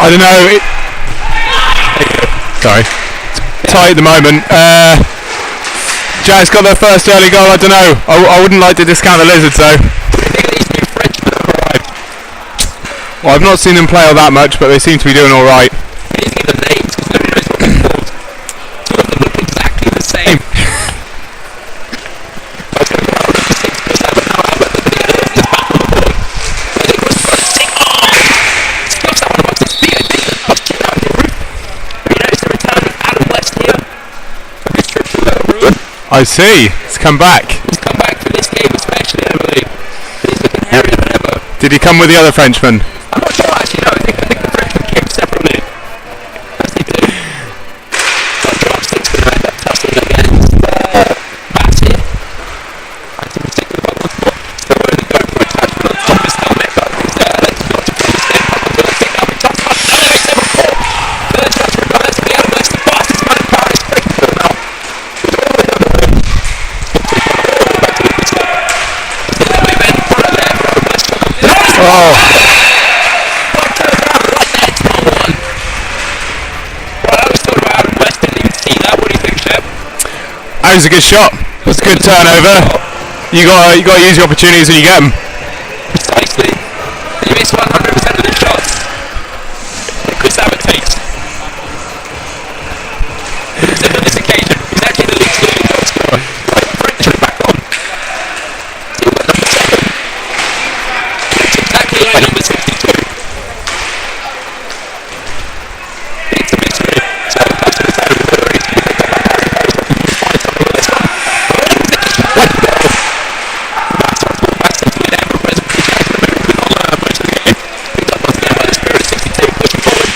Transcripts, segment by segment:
I don't know. Sorry. Tight at the moment. Jags got their first early goal. I don't know. I wouldn't like to discount the Lizards though. Well, I've not seen them play all that much, but they seem to be doing all right. Two of them look exactly the same. I see. He's come back. He's come back for this game especially, I believe. He's looking hairier than ever. Did he come with the other Frenchman? I'm not sure actually, no. I think the Frenchman came separately. As they do. Got drumsticks to end up tussling against Batty. I think we take the ball once more. They're only going for a touch on top of his helmet, but not to put his name up. I'm going to pick up and touch pass. No, it's never four. Third touch reverse to the other place. The fastest man in Paris breaks the ball now. Oh! That was a good shot. It was a good turnover. You got to use your opportunities when you get them. Precisely. You miss 100% of the shots. Chris Abbott takes. Except on this occasion, he's actually the league's leading goal scorer. French back on. It's exactly like number 62. It's a mystery. So back to the side of the delivery. Find something with this one. One goal. That's our ball back to the lead ever present. He's actually remembered with all most of the game. Picked up once again by the Spirit 62, pushing forward.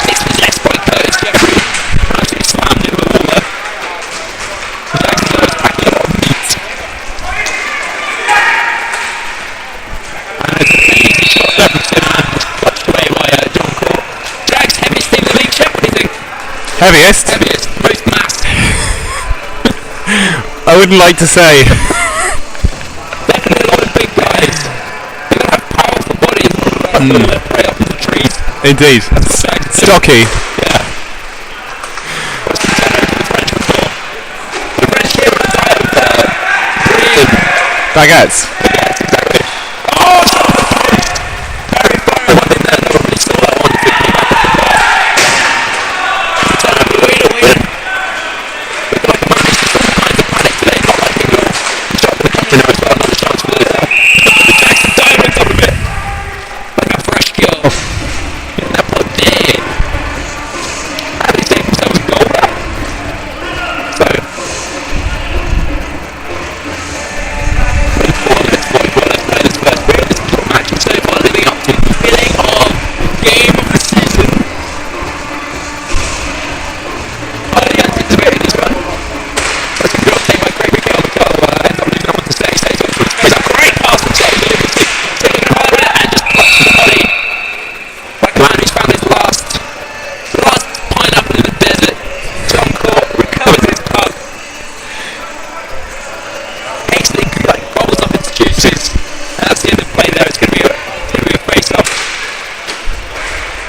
This was less by Curtis Jeffrey. Actually slammed into a wall there. Jackson was packing a lot of meat. And it's an easy shot there from Simon, clutched away by John Court. Jags heaviest team in the league, Shep, what do you think? Heaviest? Heaviest, most mass. I wouldn't like to say. Definitely a lot of big guys. They're going to have powerful bodies and all their prey up in the trees. Indeed. Stocky. Yeah. What's the turnover to the French before? The French here are tired of green. Baguettes. Yes, exactly. Oh! Very far one in there. Nobody saw that one. Came back up the bar. Turnover, Wheeler. Looked like a man who's just all kinds of panic today. Not liking the shot for the country now as well. Another chance for the Jackson dive on top of it. Like a fresh kill. Getting that blood dead. How did he take himself a goal there? So 44 minutes, 44 left play this first period. This is what match so far living up to the feeling of game of the season. Highly anticipated as well. That's a good update by Craig Miguel. Ends up losing that one to say. Stays on for a great pass from Scott deliberately. Taking a hard and just clutching the body. Like a man who's found his last pineapple in the desert. John Court recovers his puck. Hastily bubbles up its juices. And that's the end of play there. It's going to be a face-off.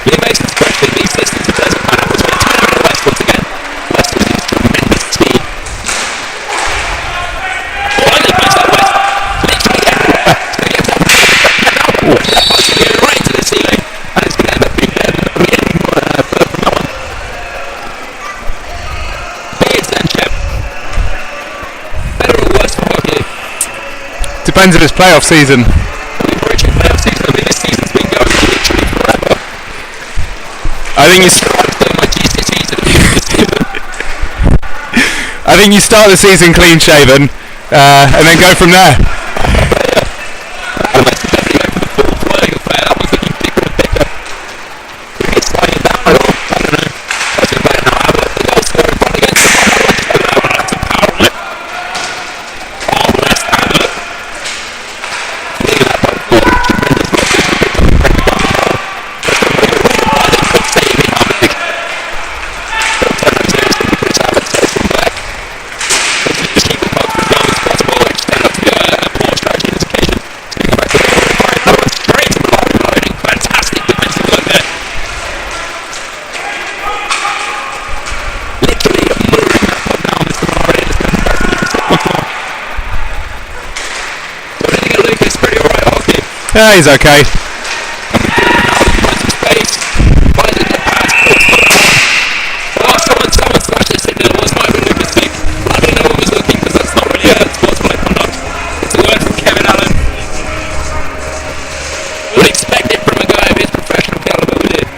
Liam Mason's question leads listeners to Desert Pineapples for the tournament West once again. West with his tremendous speed. Oh, I'm going to punch that West. Literally everywhere. It's going to get that puck's going to go right into the ceiling. And it's going to end up being getting further from that one. Beards then, Shep. Better or worse for hockey? Depends if it's playoff season. We're approaching playoff season. I mean, this season's been going literally forever. I think you My GC season. I think you start the season clean shaven, and then go from there. I went to definitely go for the full flying affair. That one's looking thicker and thicker. If it's sliding down at all, I don't know. That's it better now. Have the goal scorer in front against the ball. That's a power on it. Oh, West Hamlet. Look at that puck forward. Tremendous work. Saving Hamlet. Don't turn that seriously. Chris Abbott takes him back. Just keep the puck as long as possible. Which turned out to be a poor strategy as Yeah, he's okay. Space. Finding the pass. Someone flashed it, said that it was might have been Lucas Dick. I don't know what was looking because that's not really a sportsmanlike conduct. It's a word from Kevin Allen. Would expect it from a guy of his professional caliber, would it?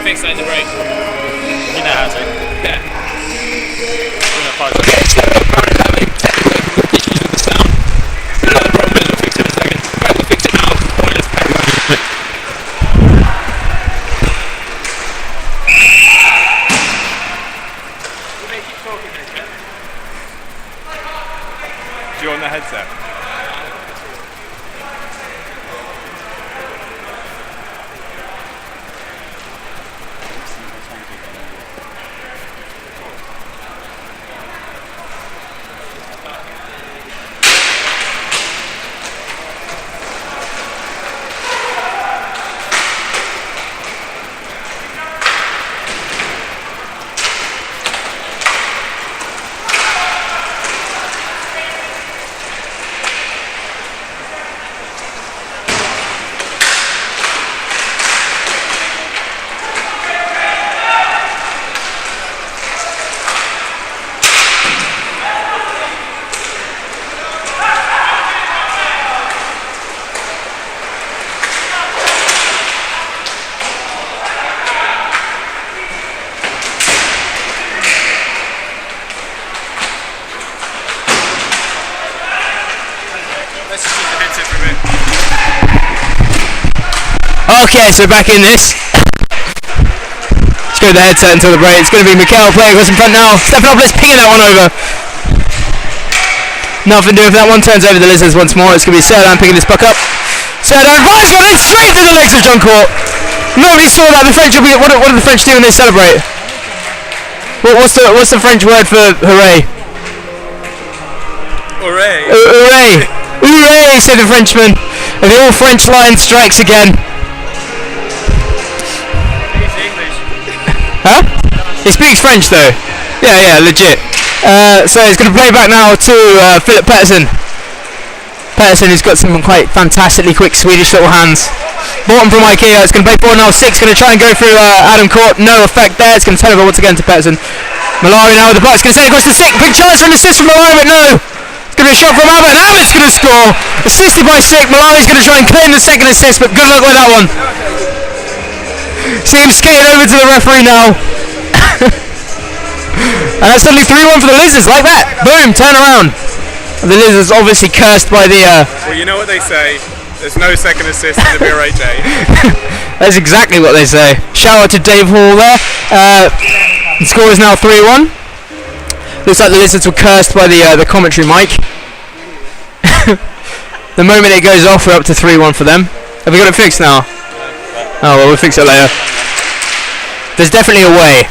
Fix that in the break. You know how to. Yeah. Okay, so apparently having technical issues with the sound. Still another problem, we'll fix it in a second. Right, we'll fix it now. Pointless pack. Do you want the headset? let's just use the headset for a bit. Okay, so back in this. Let's go with the headset until the break. It's going to be Mikhail playing across in front now. Stepping up, let's ping that one over. Nothing doing if that one turns over the Lizards once more. It's going to be Solent picking this puck up. Solent fires one in straight to the legs of John Court. Nobody saw that. The French will be, what do the French do when they celebrate? What's the French word for hooray? Hooray! Hooray! Hooray! Said the Frenchman. And the all French line strikes again. He's English. Huh? He speaks French though. Yeah, legit. So he's going to play back now to Philip Pettersson. Pettersson has got some quite fantastically quick Swedish little hands. Bought him from IKEA. It's going to play 4 now. 6 going to try and go through Adam Court. No effect there. It's going to turn over once again to Pettersson. Malari now with the puck. It's going to send it across the stick. Big chance for an assist from Malari, but no. It's going to be a shot from Abbott. And Abbott's going to score. Assisted by Sick. Malari's going to try and claim the second assist, but good luck with that one. See him skating over to the referee now. And that's suddenly 3-1 for the Lizards, like that. Boom, turn around. The Lizards obviously cursed by the... Well, you know what they say. There's no second assist in the BRHA. That's exactly what they say. Shout out to Dave Hall there. The score is now 3-1. Looks like the Lizards were cursed by the commentary mic. The moment it goes off, we're up to 3-1 for them. Have we got it fixed now? Oh, well, we'll fix it later. There's definitely a way.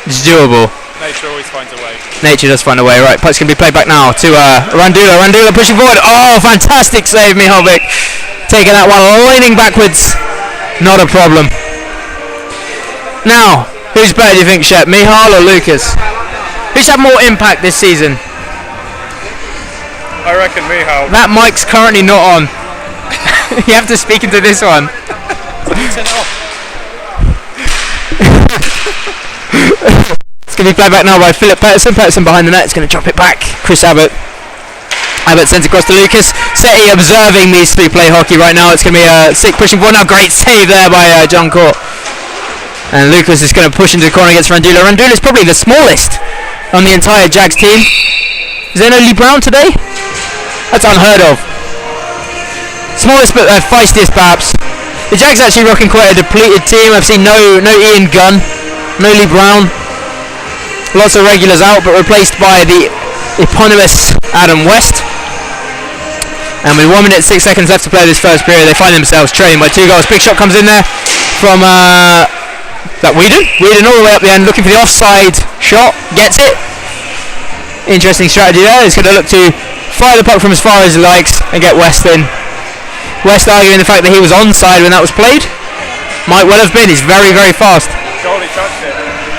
It's doable. Nature always finds a way. Nature does find a way. Right, puck's going to be played back now to Randula. Randula pushing forward. Oh, fantastic save, Mihalvik. Taking that one, leaning backwards. Not a problem. Now, who's better, do you think, Shep? Mihal or Lucas? Who's had more impact this season? I reckon Mihal. That mic's currently not on. You have to speak into this one. Turn it off. It's going to be played back now by Philip Pettersson. Pettersson behind the net. It's going to drop it back. Chris Abbott. Abbott sends across to Lucas. Seti observing these three play hockey right now. It's going to be Sick pushing forward now. Great save there by John Court. And Lucas is going to push into the corner against Randula. Randula is probably the smallest on the entire Jags team. Is there no Lee Brown today? That's unheard of. Smallest but feistiest perhaps. The Jags actually rocking quite a depleted team. I've seen no Ian Gunn, no Lee Brown. Lots of regulars out, but replaced by the eponymous Adam West. And with 1 minute 6 seconds left to play this first period, they find themselves trailing by 2 goals. Big shot comes in there from that Whedon. Whedon all the way up the end, looking for the offside shot. Gets it. Interesting strategy there. He's going to look to fire the puck from as far as he likes and get West in. West arguing the fact that he was onside when that was played. Might well have been. He's very, very fast.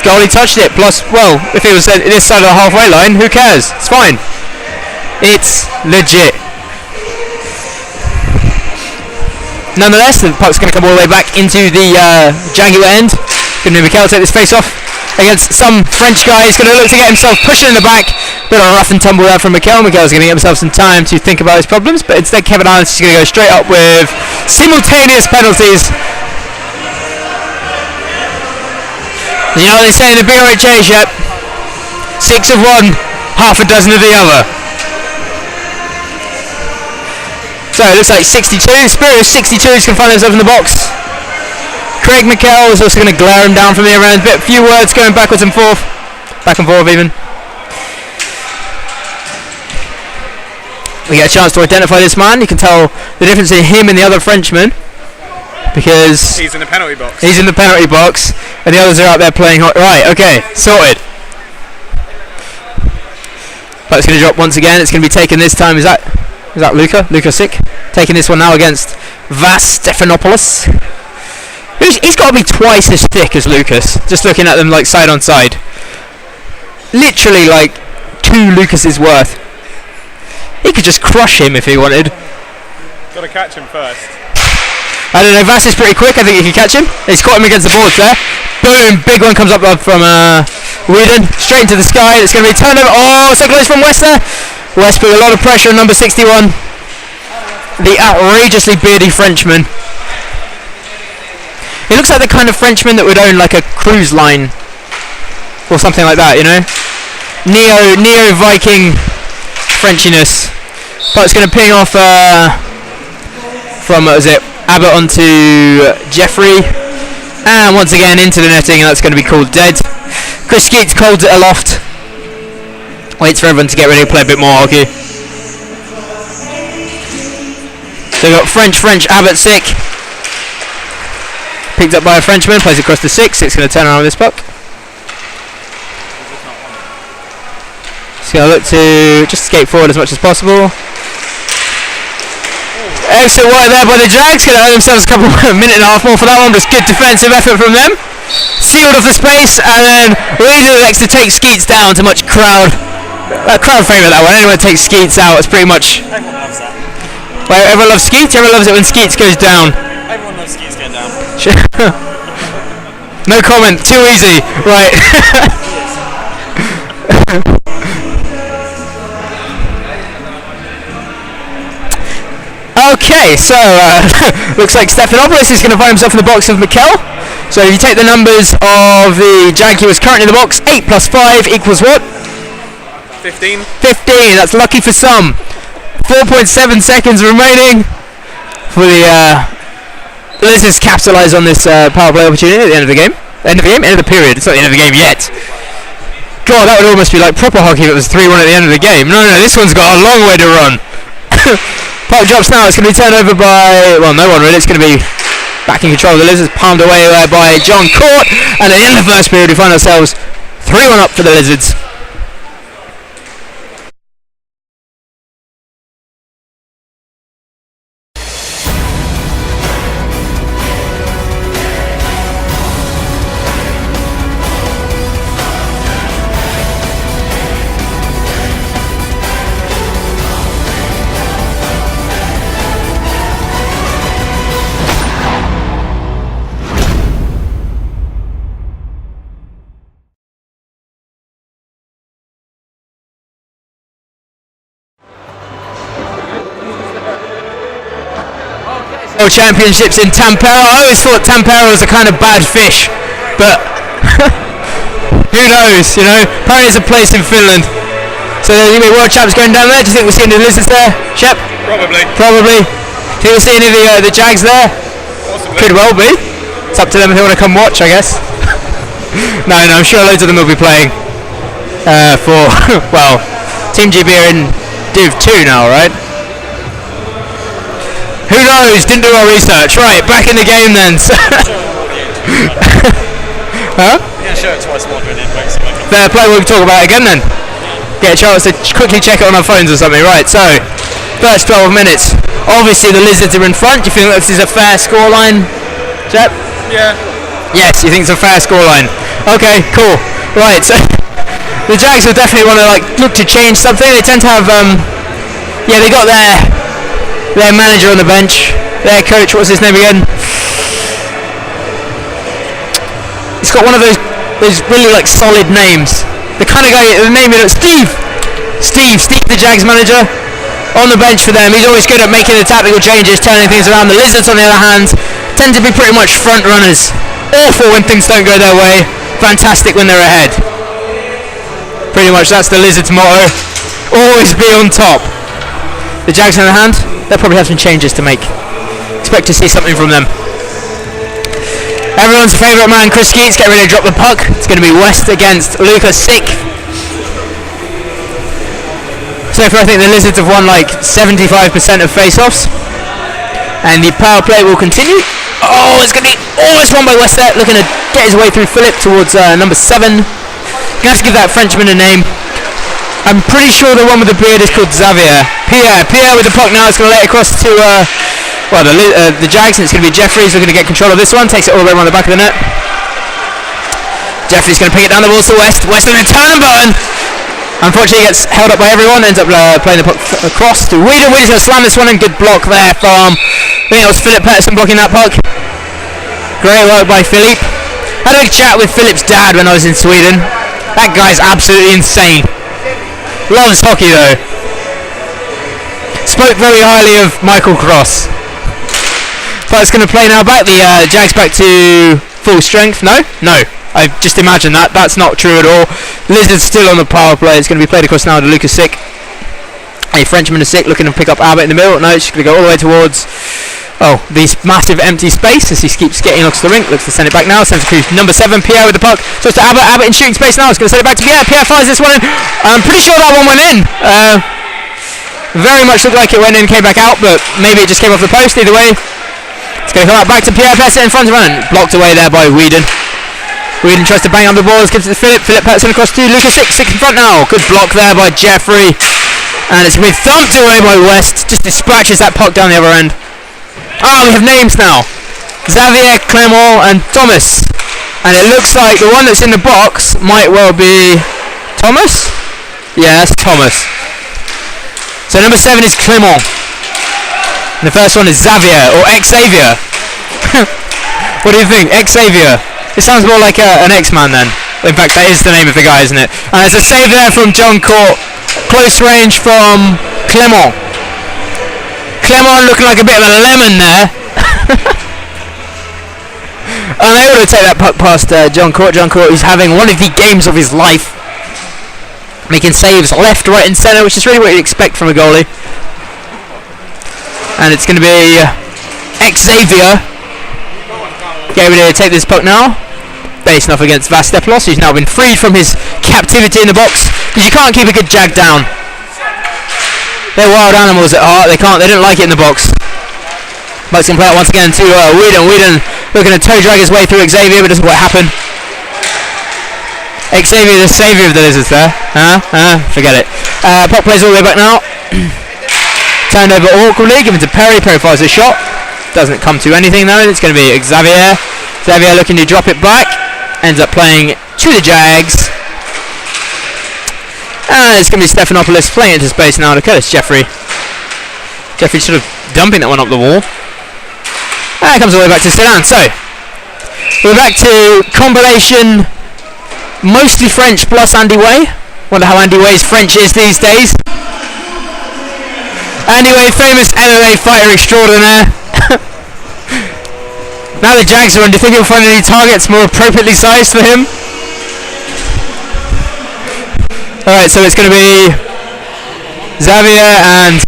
goalie touched it. Plus, well, if it was this side of the halfway line, who cares? It's fine. It's legit. Nonetheless, the puck's going to come all the way back into the Jaguar end. Going to Mikel take this face off against some French guy. He's going to look to get himself pushing in the back. Bit of a rough and tumble there from Mikel. Mikel's going to get himself some time to think about his problems, but instead Kevin Allen's just going to go straight up with simultaneous penalties. You know what they say in the BRHA, Shep? 6 of one, half a dozen of the other. So it looks like 62. Spirit of 62 is going to find himself in the box. Craig Mikel is also going to glare him down from the around. A few words going backwards and forth. Back and forth even. We get a chance to identify this man. You can tell the difference in him and the other Frenchman. Because he's in the penalty box. He's in the penalty box. And the others are out there playing hot. Right, okay. Sorted. But it's going to drop once again. It's going to be taken this time. Is that Luka? Luka Sick. Taking this one now against Vas Stephanopoulos. He's got to be twice as thick as Lucas. Just looking at them like side on side. Literally like 2 Lucas's worth. He could just crush him if he wanted. Got to catch him first. I don't know, Vas is pretty quick. I think he can catch him. He's caught him against the boards there. Boom, big one comes up from Whedon. Straight into the sky. It's going to be turned over. Oh, so close from West there. West put a lot of pressure on number 61. The outrageously beardy Frenchman. He looks like the kind of Frenchman that would own like a cruise line. Or something like that, you know? Neo-Viking Frenchiness. But it's going to ping off from, what was it, Abbott onto Jeffrey. And once again into the netting, and that's going to be called dead. Chris Skeets holds it aloft. Waits for everyone to get ready to play a bit more hockey. So we've got French, Abbott sick. Picked up by a Frenchman, plays it across the 6. It's going to turn around with this puck. He's going to look to just skate forward as much as possible. Exit wide there by the Jags. Going to earn themselves a minute and a half more for that one. Just good defensive effort from them. Sealed off the space, and then Wheeler likes to take Skeets down to much crowd favourite that one. Anyone takes Skeets out, it's pretty much. Everyone loves that. Well, everyone loves Skeets. Everyone loves it when Skeets goes down. Everyone loves Skeets going down. No comment. Too easy. Right. Okay, so looks like Stephanopoulos is going to find himself in the box of Mikel. So if you take the numbers of the Jaguars currently in the box, 8 plus 5 equals what? 15. 15, that's lucky for some. 4.7 seconds remaining for the Lizards capitalise on this power play opportunity at the end of the game. End of the period. It's not the end of the game yet. God, that would almost be like proper hockey if it was 3-1 at the end of the game. No, this one's got a long way to run. Puck drops now. It's going to be turned over by, well, no one really. It's going to be back in control of the Lizards, palmed away by John Court. And at the end of the first period, we find ourselves 3-1 up for the Lizards. Championships in Tampere. I always thought Tampere was a kind of bad fish, but who knows, you know? Apparently it's a place in Finland. So you mean World Champs going down there? Do you think we'll see any Lizards there, Shep? Probably. Do you think we'll see any of the Jags there? Possibly. Could well be. It's up to them if they want to come watch, I guess. No, I'm sure loads of them will be playing for, well, Team GB are in Div 2 now, right? Who knows? Didn't do our research. Right, back in the game then. Huh? Yeah, show it twice more going in. Fair play, we'll talk about it again then. Get a chance to quickly check it on our phones or something. Right, so, first 12 minutes. Obviously the Lizards are in front. Do you think this is a fair scoreline, Jep? Yeah. Yes, you think it's a fair scoreline. Okay, cool. Right, so the Jags will definitely want to look to change something. They tend to have yeah, they got their manager on the bench, their coach. What's his name again? He's got one of those really solid names. The kind of guy, the name you know, Steve, the Jags manager, on the bench for them. He's always good at making the tactical changes, turning things around. The Lizards, on the other hand, tend to be pretty much front runners. Awful when things don't go their way. Fantastic when they're ahead. Pretty much that's the Lizards' motto. Always be on top. The Jags, on the other hand, they'll probably have some changes to make. Expect to see something from them. Everyone's favourite man, Chris Keats, getting ready to drop the puck. It's going to be West against Lucas Sick. So far I think the Lizards have won 75% of face-offs. And the power play will continue. Oh, it's going to be almost won by West there, looking to get his way through Philip towards number 7. Gonna have to give that Frenchman a name. I'm pretty sure the one with the beard is called Xavier. Pierre with the puck now. It's going to lay it across to the Jags, and it's going to be Jeffries who's going to get control of this one. Takes it all the way around the back of the net. Jeffries going to pick it down the walls to West. West going to turn and burn. Unfortunately, he gets held up by everyone. Ends up playing the puck across to Whedon. Whedon's going to slam this one in. Good block there from, I think it was Philip Pettersson blocking that puck. Great work by Philippe. Had a big chat with Philip's dad when I was in Sweden. That guy's absolutely insane. Loves hockey though. Spoke very highly of Michael Cross. But it's going to play now back. The Jags back to full strength. No. I just imagined that. That's not true at all. Lizard's still on the power play. It's going to be played across now to Lucas Sick. A Frenchman is Sick looking to pick up Abbott in the middle. No, it's going to go all the way towards this massive empty space as he keeps getting across the rink. Looks to send it back now. Sends it to number 7, Pierre with the puck. So it's to Abbott. Abbott in shooting space now. It's going to send it back to Pierre. Pierre fires this one in. I'm pretty sure that one went in. Very much looked like it went in, came back out, but maybe it just came off the post. Either way, it's going to come out back to Pierre Pettersson in front of him. Blocked away there by Whedon. Whedon tries to bang up the balls, gives it to Philip. Philip Pettersson across to Lucas Sick. Sick in front now. Good block there by Jeffrey. And it's going to be thumped away by West. Just dispatches that puck down the other end. We have names now. Xavier, Clement and Thomas. And it looks like the one that's in the box might well be Thomas? Yeah, that's Thomas. So number 7 is Clement. And the first one is Xavier, or Xavier. What do you think? Xavier. It sounds more like an X-Man then. In fact, that is the name of the guy, isn't it? And there's a save there from John Court. Close range from Clement. Clement looking like a bit of a lemon there. Unable to take that puck past John Court. John Court who's having one of the games of his life. Making saves left, right and centre, which is really what you'd expect from a goalie. And it's going to be Xavier getting ready to take this puck now. Facing off against Vasteplos, who's now been freed from his captivity in the box. Because you can't keep a good Jag down. They're wild animals at heart. They didn't like it in the box. Buck's going to play it once again to Whedon. Whedon looking to toe drag his way through Xavier, but doesn't quite happen. Xavier, the saviour of the Lizards there. Forget it. Puck plays all the way back now. Turned over awkwardly, given to Perry. Perry fires a shot. Doesn't come to anything though. It's going to be Xavier. Xavier looking to drop it back. Ends up playing to the Jags. And it's going to be Stephanopoulos playing into space now to Curtis Jeffrey. Jeffrey sort of dumping that one up the wall. And it comes all the way back to Solent. So, we're back to combination mostly French plus Andy Way. Wonder how Andy Way's French is these days. Andy Way, famous MMA fighter extraordinaire. Now the Jags are on, do you think he'll find any targets more appropriately sized for him? Alright, so it's going to be Xavier and...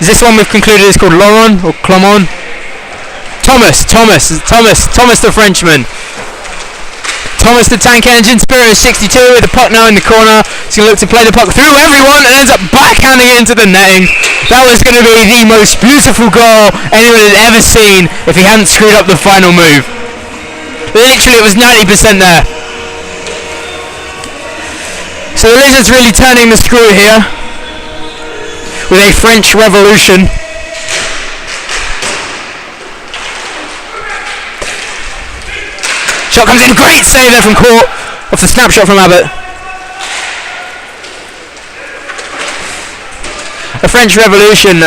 Is this one we've concluded is called Laurent or Clement? Thomas the Frenchman. Thomas the tank engine, Spirit of 62 with the puck now in the corner. He's going to look to play the puck through everyone and ends up backhanding it into the netting. That was going to be the most beautiful goal anyone had ever seen if he hadn't screwed up the final move. Literally, it was 90% there. So the Lizards really turning the screw here with a French Revolution. Shot comes in, great save there from Court off the snapshot from Abbott. A French Revolution,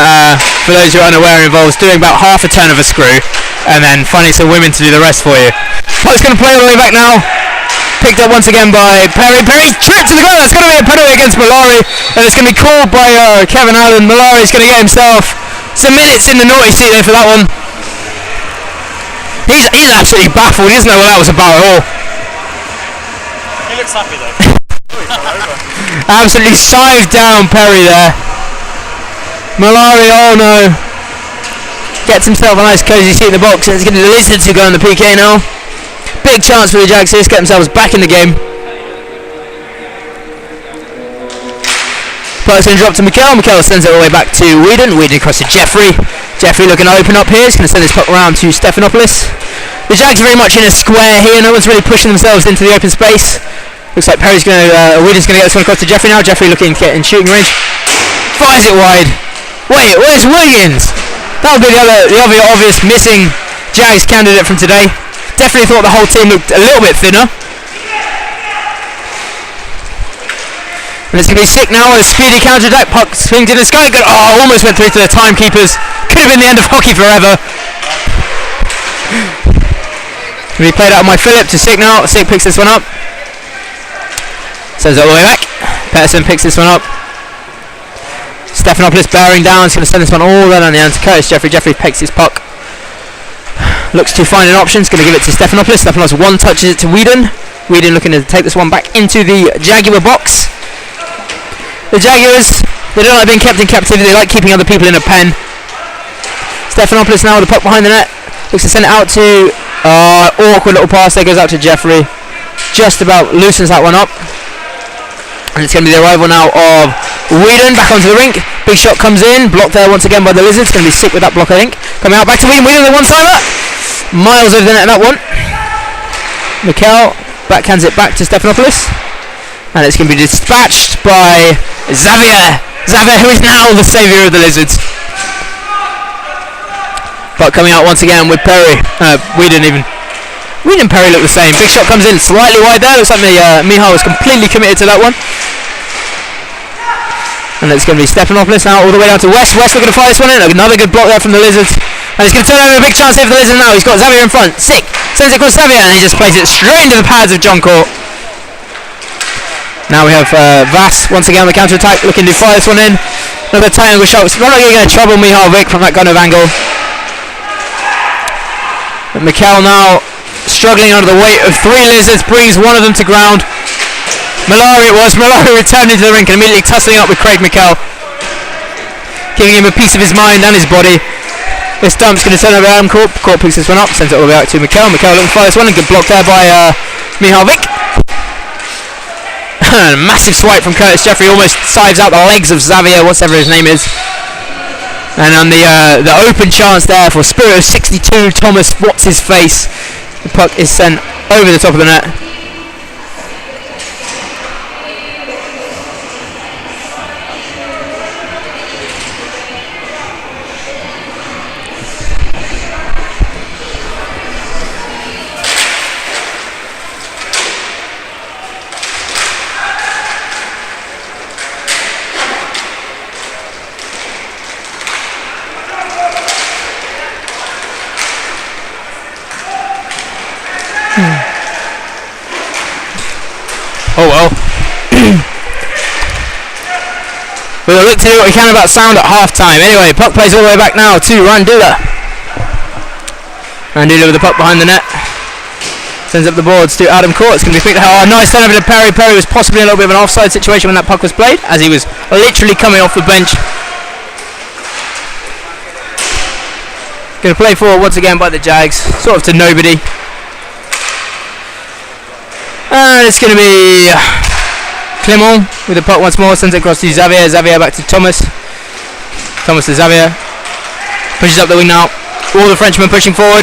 for those who are unaware, involves doing about half a turn of a screw and then finding some women to do the rest for you. Puck's going to play all the way back now. Picked up once again by Perry. Perry's tripped to the goal. That's going to be a penalty against Malari, and it's going to be called by Kevin Allen. Malari's going to get himself some minutes in the naughty seat there for that one. He's absolutely baffled. He doesn't know what that was about at all. He looks happy though. Absolutely scythed down Perry there. Malari, oh no. Gets himself a nice cosy seat in the box, and it's going to be the Lizards who go on the PK now. Big chance for the Jags here to get themselves back in the game. Puck's going to drop to Mikel. Mikel sends it all the way back to Whedon. Whedon across to Jeffrey. Jeffrey looking to open up here. He's going to send this puck around to Stephanopoulos. The Jags are very much in a square here. No one's really pushing themselves into the open space. Looks like Perry's going to, Whedon's going to get this one across to Jeffrey now. Jeffrey looking to get in shooting range. Fires it wide. Wait, where's Williams? That would be the obvious missing Jags candidate from today. Definitely thought the whole team looked a little bit thinner. And it's going to be sick now with a speedy counter-attack. Puck swings in the sky. Good. Oh, almost went through to the timekeepers. Could have been the end of hockey forever. Going to be played out by Phillip to Sick now. Sick picks this one up. Sends it all the way back. Pettersson picks this one up. Stephanopoulos bearing down. He's going to send this one all the way down the end to Curtis Jeffrey. Jeffrey picks his puck. Looks to find an option. He's going to give it to Stephanopoulos. Stephanopoulos one touches it to Whedon. Whedon looking to take this one back into the Jaguar box. The Jaguars, they don't like being kept in captivity. They like keeping other people in a pen. Stephanopoulos now with the puck behind the net. Looks to send it out to awkward little pass there. Goes out to Jeffrey. Just about loosens that one up. And it's going to be the arrival now of Whedon back onto the rink. Big shot comes in. Blocked there once again by the Lizards. Going to be sick with that block, I think. Coming out back to Whedon. Whedon the one-timer. Miles over the net in that one. Mikel backhands it back to Stephanopoulos. And it's going to be dispatched by Xavier. Xavier, who is now the saviour of the Lizards. But coming out once again with Perry. Whedon even. Whedon and Perry look the same. Big shot comes in slightly wide there. Looks like Mihal was completely committed to that one. And it's going to be Stephanopoulos now all the way down to West. West looking to fire this one in. Another good block there from the Lizards. And he's going to turn over a big chance here for the Lizards now. He's got Xavier in front. Sick. Sends it across Xavier and he just plays it straight into the pads of John Court. Now we have Vass once again on the counter-attack. Looking to fire this one in. Another tight angle shot. It's not really going to trouble Mihal Vick from that kind of angle. But Mikel now struggling under the weight of three Lizards, brings one of them to ground. Malari it was. Malari returned into the rink and immediately tussling up with Craig Mikel, giving him a piece of his mind and his body. This dump's going to turn over Adam Court. Court picks this one up, sends it all the way out to Mikel. Mikel looking for this one and good block there by Mihal Vick. Massive swipe from Curtis Jeffrey, almost sides out the legs of Xavier, whatever his name is. And on the open chance there for Spirit of 62, Thomas, what's his face? The puck is sent over the top of the net. Oh well. We'll look to do what we can about sound at half time. Anyway, puck plays all the way back now to Randula. Randula with the puck behind the net. Sends up the boards to Adam Court. It's going to be picked. Oh, nice turn over to Perry. Perry was possibly in a little bit of an offside situation when that puck was played, as he was literally coming off the bench. Going to play forward once again by the Jags, sort of to nobody. And it's going to be Clement with the puck once more, sends it across to Xavier. Xavier back to Thomas. Thomas to Xavier. Pushes up the wing now. All the Frenchmen pushing forward.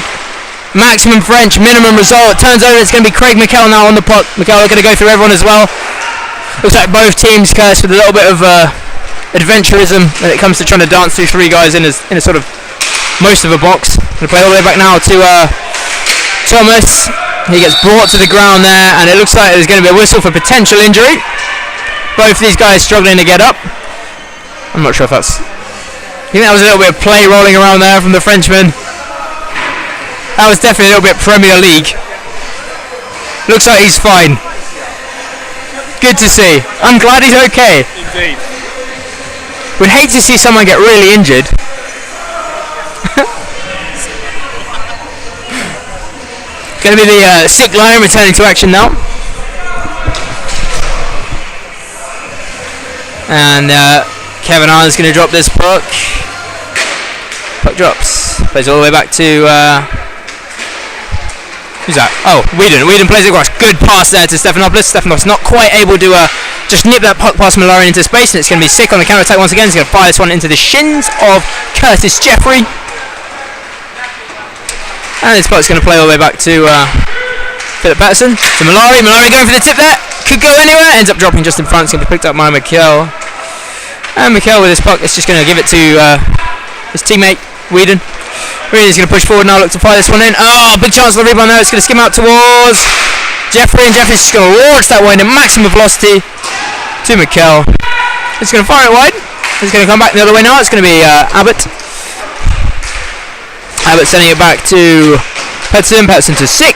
Maximum French, minimum result. Turns over, it's going to be Craig Mikel now on the puck. Mikel are going to go through everyone as well. Looks like both teams cursed with a little bit of adventurism when it comes to trying to dance through three guys in a sort of most of a box. Going to play all the way back now to Thomas. He gets brought to the ground there, and it looks like there's going to be a whistle for potential injury. Both these guys struggling to get up. I'm not sure if that's... I think that was a little bit of play rolling around there from the Frenchman. That was definitely a little bit Premier League. Looks like he's fine. Good to see. I'm glad he's okay. Indeed. Would hate to see someone get really injured. Going to be the sick lion returning to action now. And Kevin Arnold's going to drop this puck. Puck drops. Plays all the way back to... who's that? Oh, Whedon. Whedon plays it across. Good pass there to Stephanopoulos. Stephanopoulos not quite able to just nip that puck past Mallory into space, and it's going to be sick on the counter-attack once again. He's going to fire this one into the shins of Curtis Jeffrey. And this puck's going to play all the way back to Philip Patterson. To Mallory. Mallory going for the tip there. Could go anywhere. Ends up dropping just in front. It's going to be picked up by McKell. And McKell with this puck is just going to give it to his teammate, Whedon. Whedon's going to push forward now, look to fire this one in. Oh, big chance for the rebound there. It's going to skim out towards Jeffrey, and Jeffrey's just going to launch that one in maximum velocity to McKell. It's going to fire it wide. It's going to come back the other way now. It's going to be Abbott. Abbott sending it back to Patterson. Patterson to Sick.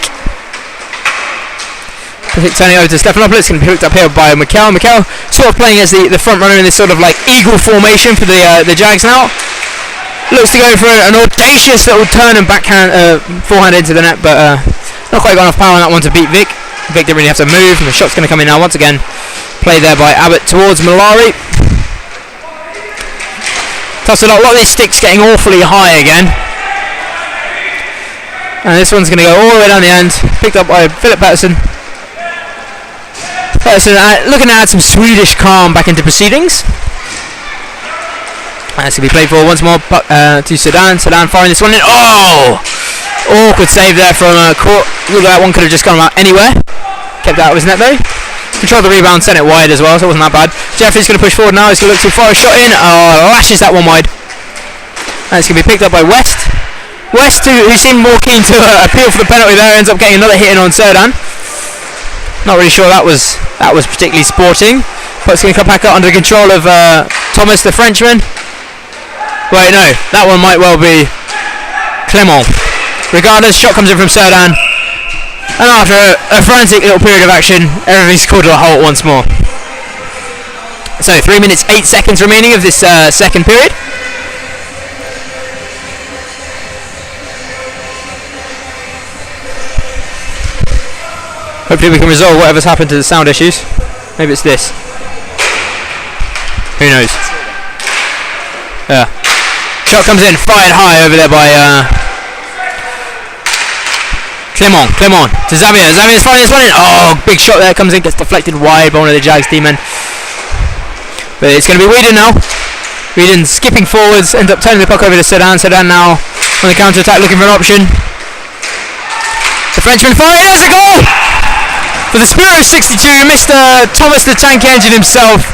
Turning over to Stephanopoulos. It's going to be picked up here by McKell. McKell sort of playing as the front runner in this sort of like eagle formation for the Jags now. Looks to go for an audacious little turn and backhand, forehand into the net, but not quite got enough power on that one to beat Vic. Vic didn't really have to move, and the shot's going to come in now once again. Played there by Abbott towards Malari. Toss it up. A lot of these sticks getting awfully high again. And this one's going to go all the way down the end. Picked up by Philip Patterson. Patterson looking to add some Swedish calm back into proceedings. And it's going to be played for once more to Sedan. Sedan firing this one in. Oh! Awkward save there from Court. Looked like that one could have just gone out anywhere. Kept it out of his net though. Controlled the rebound, sent it wide as well, so it wasn't that bad. Jeffrey's going to push forward now. He's going to look to fire a shot in. Oh, lashes that one wide. And it's going to be picked up by West. West, who seemed more keen to appeal for the penalty there, ends up getting another hit in on Sedan. Not really sure that was particularly sporting. Puck's going to come back up under the control of Thomas, the Frenchman. Wait, no, that one might well be Clement. Regardless, shot comes in from Sedan. And after a frantic little period of action, everything's called to a halt once more. So 3 minutes 8 seconds remaining of this second period. Hopefully we can resolve whatever's happened to the sound issues. Maybe it's this. Who knows? Yeah. Shot comes in, fired high over there by Clement to Xavier. Xavier's firing this one in. Oh, big shot there, comes in, gets deflected wide by one of the Jags team men. But it's going to be Whedon now. Whedon skipping forwards, ends up turning the puck over to Sedan. Sedan now on the counter attack, looking for an option. The Frenchman firing, there's a goal! For the Spirit of 62, Mr. Thomas the Tank Engine himself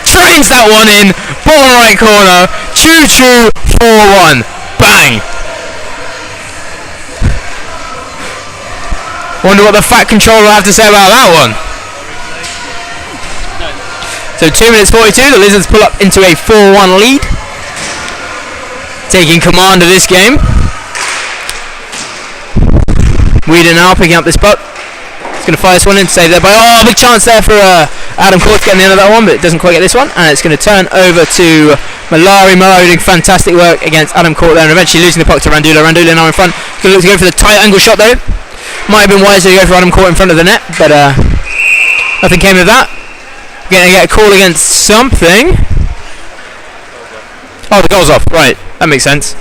trains that one in, bottom right corner, choo-choo, 4-1, bang! Wonder what the Fat Controller will have to say about that one. So 2 minutes 42, the Lizards pull up into a 4-1 lead, taking command of this game. Whedon now picking up this puck. He's going to fire this one in, save there by... Oh, big chance there for Adam Court to get in the end of that one, but it doesn't quite get this one. And it's going to turn over to Malari. Malari doing fantastic work against Adam Court there, and eventually losing the puck to Randula. Randula now in front. He's going to look to go for the tight angle shot though. Might have been wiser to go for Adam Court in front of the net, but nothing came of that. Going to get a call against something. Oh, the goal's off. Right, that makes sense.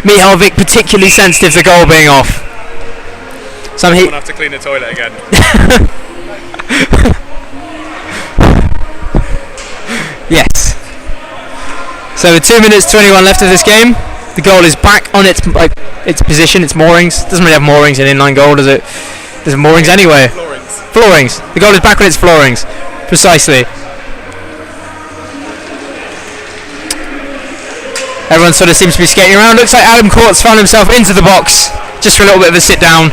Mihalvic particularly sensitive to the goal being off. Someone have to clean the toilet again. Yes. So with 2 minutes 21 left of this game, the goal is back on its position, its moorings. Doesn't really have moorings in inline goal, does it? There's moorings anyway. Floorings. The goal is back on its floorings. Precisely. Everyone sort of seems to be skating around. Looks like Adam Court's found himself into the box. just for a little bit of a sit down.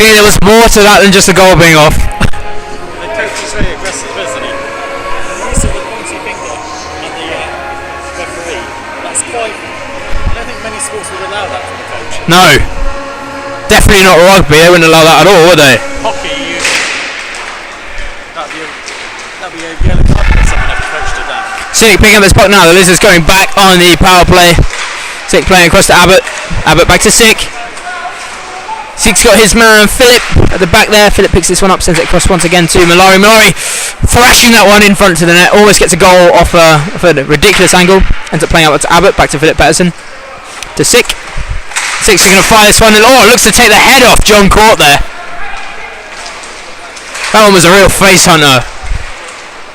Clearly there was more to that than just the goal being off. The coach is very aggressive, isn't he? Use of the pointy finger and the referee. That's quite. I don't think many sports would allow that from the coach. No. Definitely not rugby, they wouldn't allow that at all, would they? Hockey, that'd be a yellow card for someone if the coach did that. Sick picking up this puck now, the Lizards going back on the power play. Sick playing across to Abbott. Abbott back to Sick. Sick's got his man Philip at the back there. Philip picks this one up, sends it across once again to Malari. Malari thrashing that one in front to the net. Almost gets a goal off a ridiculous angle. Ends up playing out to Abbott. Back to Philip Patterson. To Sick. Sick's going to fire this one. And it looks to take the head off John Court there. That one was a real face hunter.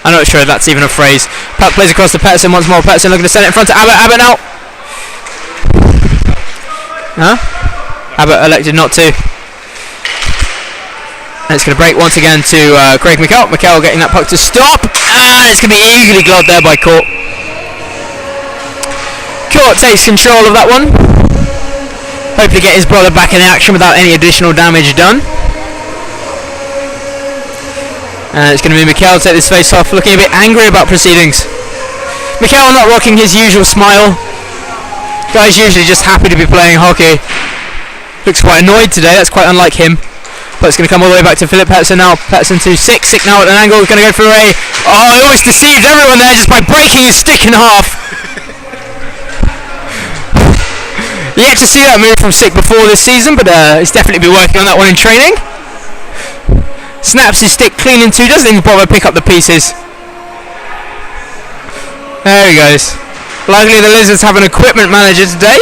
I'm not sure if that's even a phrase. Puck plays across to Patterson once more. Patterson looking to send it in front to Abbott. Abbott now. Huh? Abbott elected not to. And it's going to break once again to Craig McKell. McKell getting that puck to stop. And it's going to be eagerly gloved there by Court. Court takes control of that one. Hopefully get his brother back in action without any additional damage done. And it's going to be McKell take this face off, looking a bit angry about proceedings. McKell not rocking his usual smile. Guy's usually just happy to be playing hockey. Looks quite annoyed today, that's quite unlike him. But it's going to come all the way back to Philip Patterson now. Patterson to Sick. Sick now at an angle. He's going to go for a... Oh, he almost deceived everyone there just by breaking his stick in half. Yet to see that move from Sick before this season, but he's definitely been working on that one in training. Snaps his stick clean in two. Doesn't even bother to pick up the pieces. There he goes. Luckily the Lizards have an equipment manager today.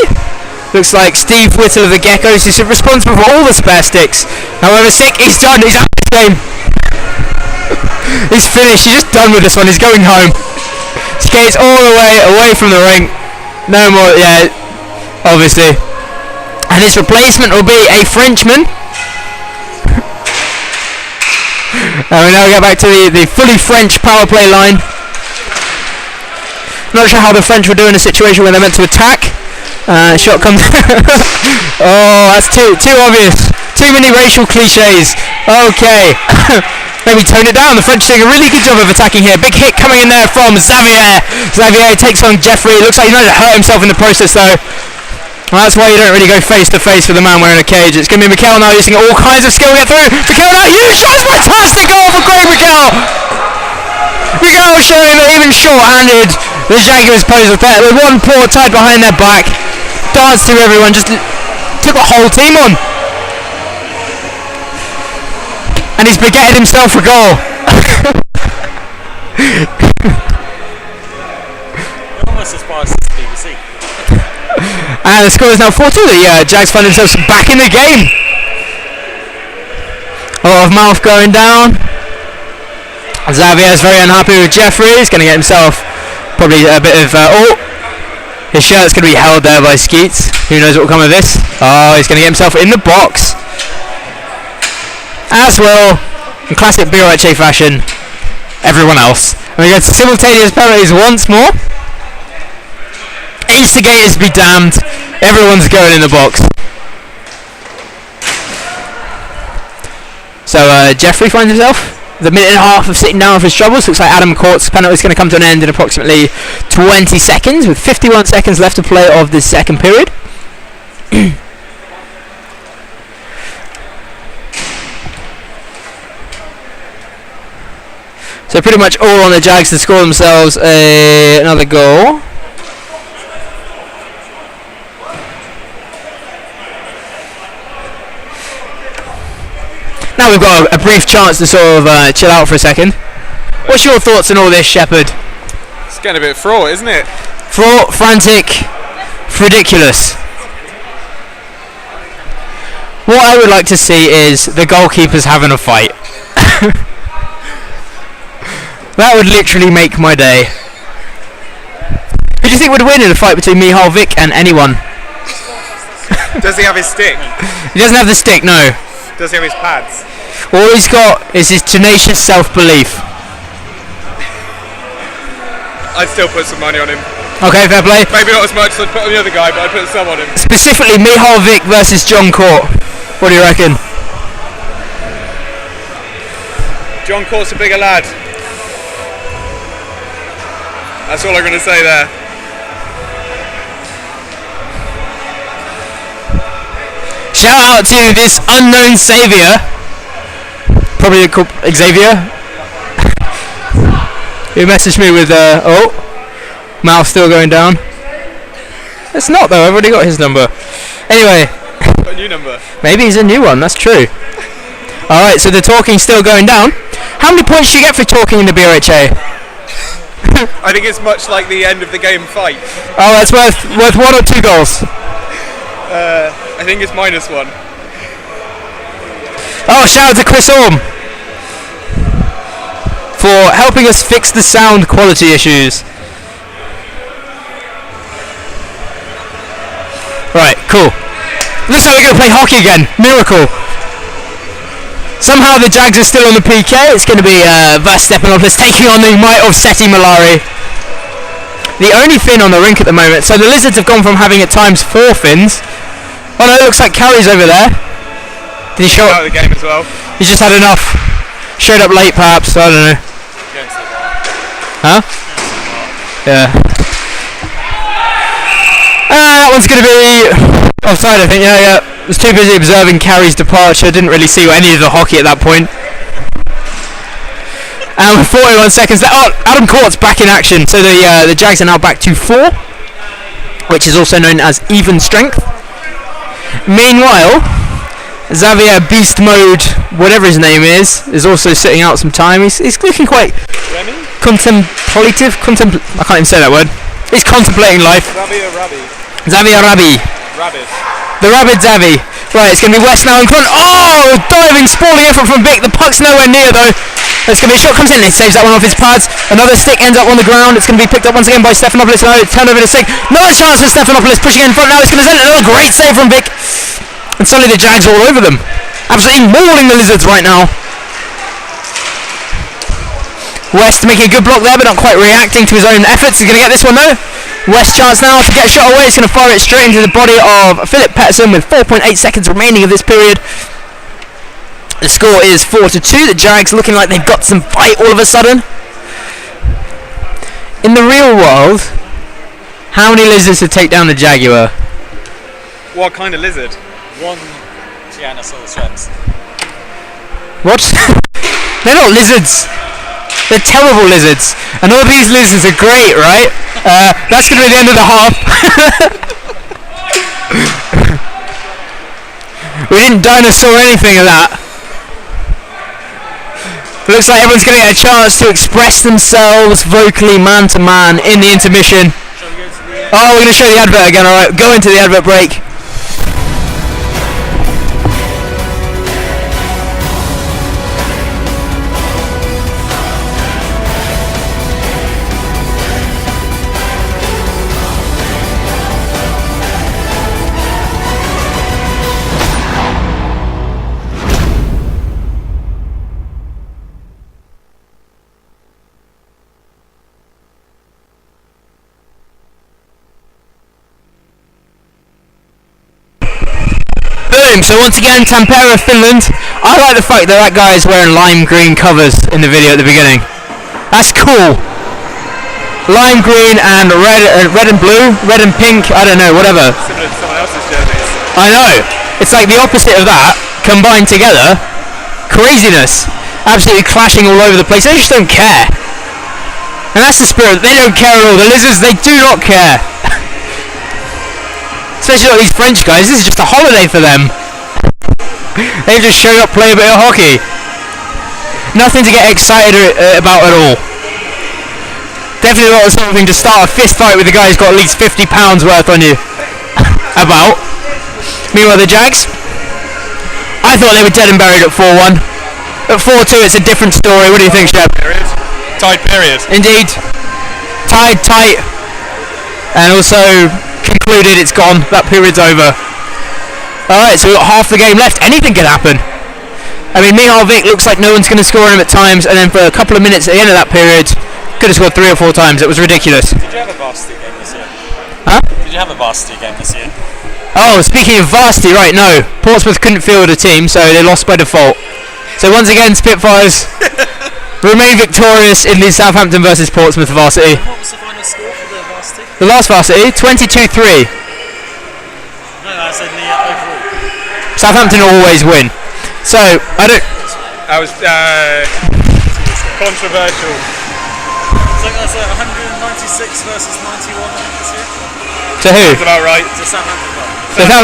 Looks like Steve Whittle of the Geckos, who's responsible for all the spare sticks. However, Sick, he's done. He's out of the game. He's finished. He's just done with this one. He's going home. Skates all the way away from the rink. No more. Yeah, obviously. And his replacement will be a Frenchman. And we now get back to the fully French power play line. Not sure how the French would do in a situation where they're meant to attack. Shot comes. Oh, that's too obvious. Too many racial cliches. Okay. Maybe tone it down. The French doing a really good job of attacking here. Big hit coming in there from Xavier. Xavier takes on Jeffrey. Looks like he might have hurt himself in the process though. Well, that's why you don't really go face to face with a man wearing a cage. It's going to be McKell now using all kinds of skill to get through. McKell now, huge shot. Fantastic goal for Craig McKell. McKell showing that even short-handed, the Jaguars pose a threat. With one paw tied behind their back. Danced through everyone, just took the whole team on. And he's begetted himself a goal. You're almost as biased as the BBC. And the score is now 4-2. The Jags find themselves back in the game. A lot of mouth going down. Xavier's very unhappy with Jeffrey. He's going to get himself probably a bit of... his shirt's going to be held there by Skeets. Who knows what will come of this? Oh, he's going to get himself in the box. As will, in classic BRHA fashion, everyone else. And we get simultaneous penalties once more. Instigators be damned. Everyone's going in the box. So Jeffrey finds himself with a minute and a half of sitting down for his troubles. Looks like Adam Court's penalty is going to come to an end in approximately 20 seconds with 51 seconds left to play of this second period. So pretty much all on the Jags to score themselves another goal. Now we've got a brief chance to sort of chill out for a second. What's your thoughts on all this, Shepard? It's getting a bit fraught, isn't it? Fraught, frantic, ridiculous. What I would like to see is the goalkeepers having a fight. That would literally make my day. Who do you think would win in a fight between Mihal Vic and anyone? Does he have his stick? He doesn't have the stick, no. Does he have his pads? All he's got is his tenacious self-belief. I'd still put some money on him. Okay, fair play. Maybe not as much as I'd put on the other guy, but I'd put some on him. Specifically, Mihal Vick versus John Court. What do you reckon? John Court's a bigger lad. That's all I'm going to say there. Shout out to this unknown saviour. Probably called Xavier. Who messaged me with, mouth still going down. It's not though, I've already got his number. Anyway. Got a new number. Maybe he's a new one, that's true. Alright, so the talking's still going down. How many points do you get for talking in the BRHA? I think it's much like the end of the game fight. Oh, that's worth 1 or 2 goals? I think it's -1. Oh, shout out to Chris Orm for helping us fix the sound quality issues. Right, cool. Looks like we're going to play hockey again. Miracle. Somehow the Jags are still on the PK. It's going to be Vas Stepanopoulos taking on the might of Seti Malari. The only fin on the rink at the moment. So the Lizards have gone from having at times 4 fins. Oh no, it looks like Carey's over there. Did he show Out of the game as well. He's just had enough. Showed up late perhaps, I don't know. Huh? Yeah. That one's going to be offside, I think. Yeah. Was too busy observing Carey's departure. Didn't really see any of the hockey at that point. And with 41 seconds left, Adam Court's back in action. So the Jags are now back to 4, which is also known as even strength. Meanwhile, Xavier Beast Mode, whatever his name is also sitting out some time. He's looking quite contemplative. I can't even say that word. He's contemplating life. Xavier Rabi. The Rabid Xavi. Right, it's going to be West now in front. Oh, diving, sprawling effort from Vic. The puck's nowhere near though. It's going to be a shot, comes in, it saves that one off his pads. Another stick ends up on the ground. It's going to be picked up once again by Stefanopoulos. No, turn over to stick. Another chance for Stefanopoulos, pushing in front now. It's going to send another great save from Vic. And suddenly the Jags all over them. Absolutely mauling the Lizards right now. West making a good block there, but not quite reacting to his own efforts. He's going to get this one though. West chance now to get a shot away. He's going to fire it straight into the body of Philip Pettersson with 4.8 seconds remaining of this period. The score is 4-2. The Jags looking like they've got some fight all of a sudden. In the real world, how many Lizards to take down the Jaguar? What kind of lizard? 1 Tyrannosaurus Rex. What? They're not lizards. They're terrible lizards. And all these lizards are great, right? That's going to be the end of the half. We didn't dinosaur anything of that. Looks like everyone's going to get a chance to express themselves vocally man to man in the intermission. Oh, we're going to show the advert again, alright. Go into the advert break. So once again, Tampere, Finland. I like the fact that that guy is wearing lime green covers in the video at the beginning. That's cool. Lime green and red and blue, red and pink, I don't know, whatever. Similar to someone else's jerseys. I know. It's like the opposite of that, combined together. Craziness. Absolutely clashing all over the place. They just don't care. And that's the spirit. They don't care at all. The Lizards, they do not care. Especially like these French guys. This is just a holiday for them. They've just showed up, play a bit of hockey. Nothing to get excited about at all. Definitely not something to start a fist fight with the guy who's got at least 50 pounds worth on you. About. Meanwhile, the Jags, I thought they were dead and buried at 4-1. At 4-2, it's a different story. What do you think, Shep? Tied period. Indeed. Tied tight. And also concluded, it's gone. That period's over. Alright, so we've got half the game left. Anything can happen. I mean, Mihal Vick looks like no one's going to score him at times, and then for a couple of minutes at the end of that period, could have scored 3 or 4 times. It was ridiculous. Did you have a varsity game this year? Huh? Did you have a varsity game this year? Oh, speaking of varsity, right, no. Portsmouth couldn't field a team, so they lost by default. So once again, Spitfires remain victorious in the Southampton versus Portsmouth varsity. What was the final score for the varsity? The last varsity, 22-3. No, that's in the overall. Southampton always win. So, I don't... That was controversial. So that's 196 versus 91 this year? To who? That's about right. To Southampton.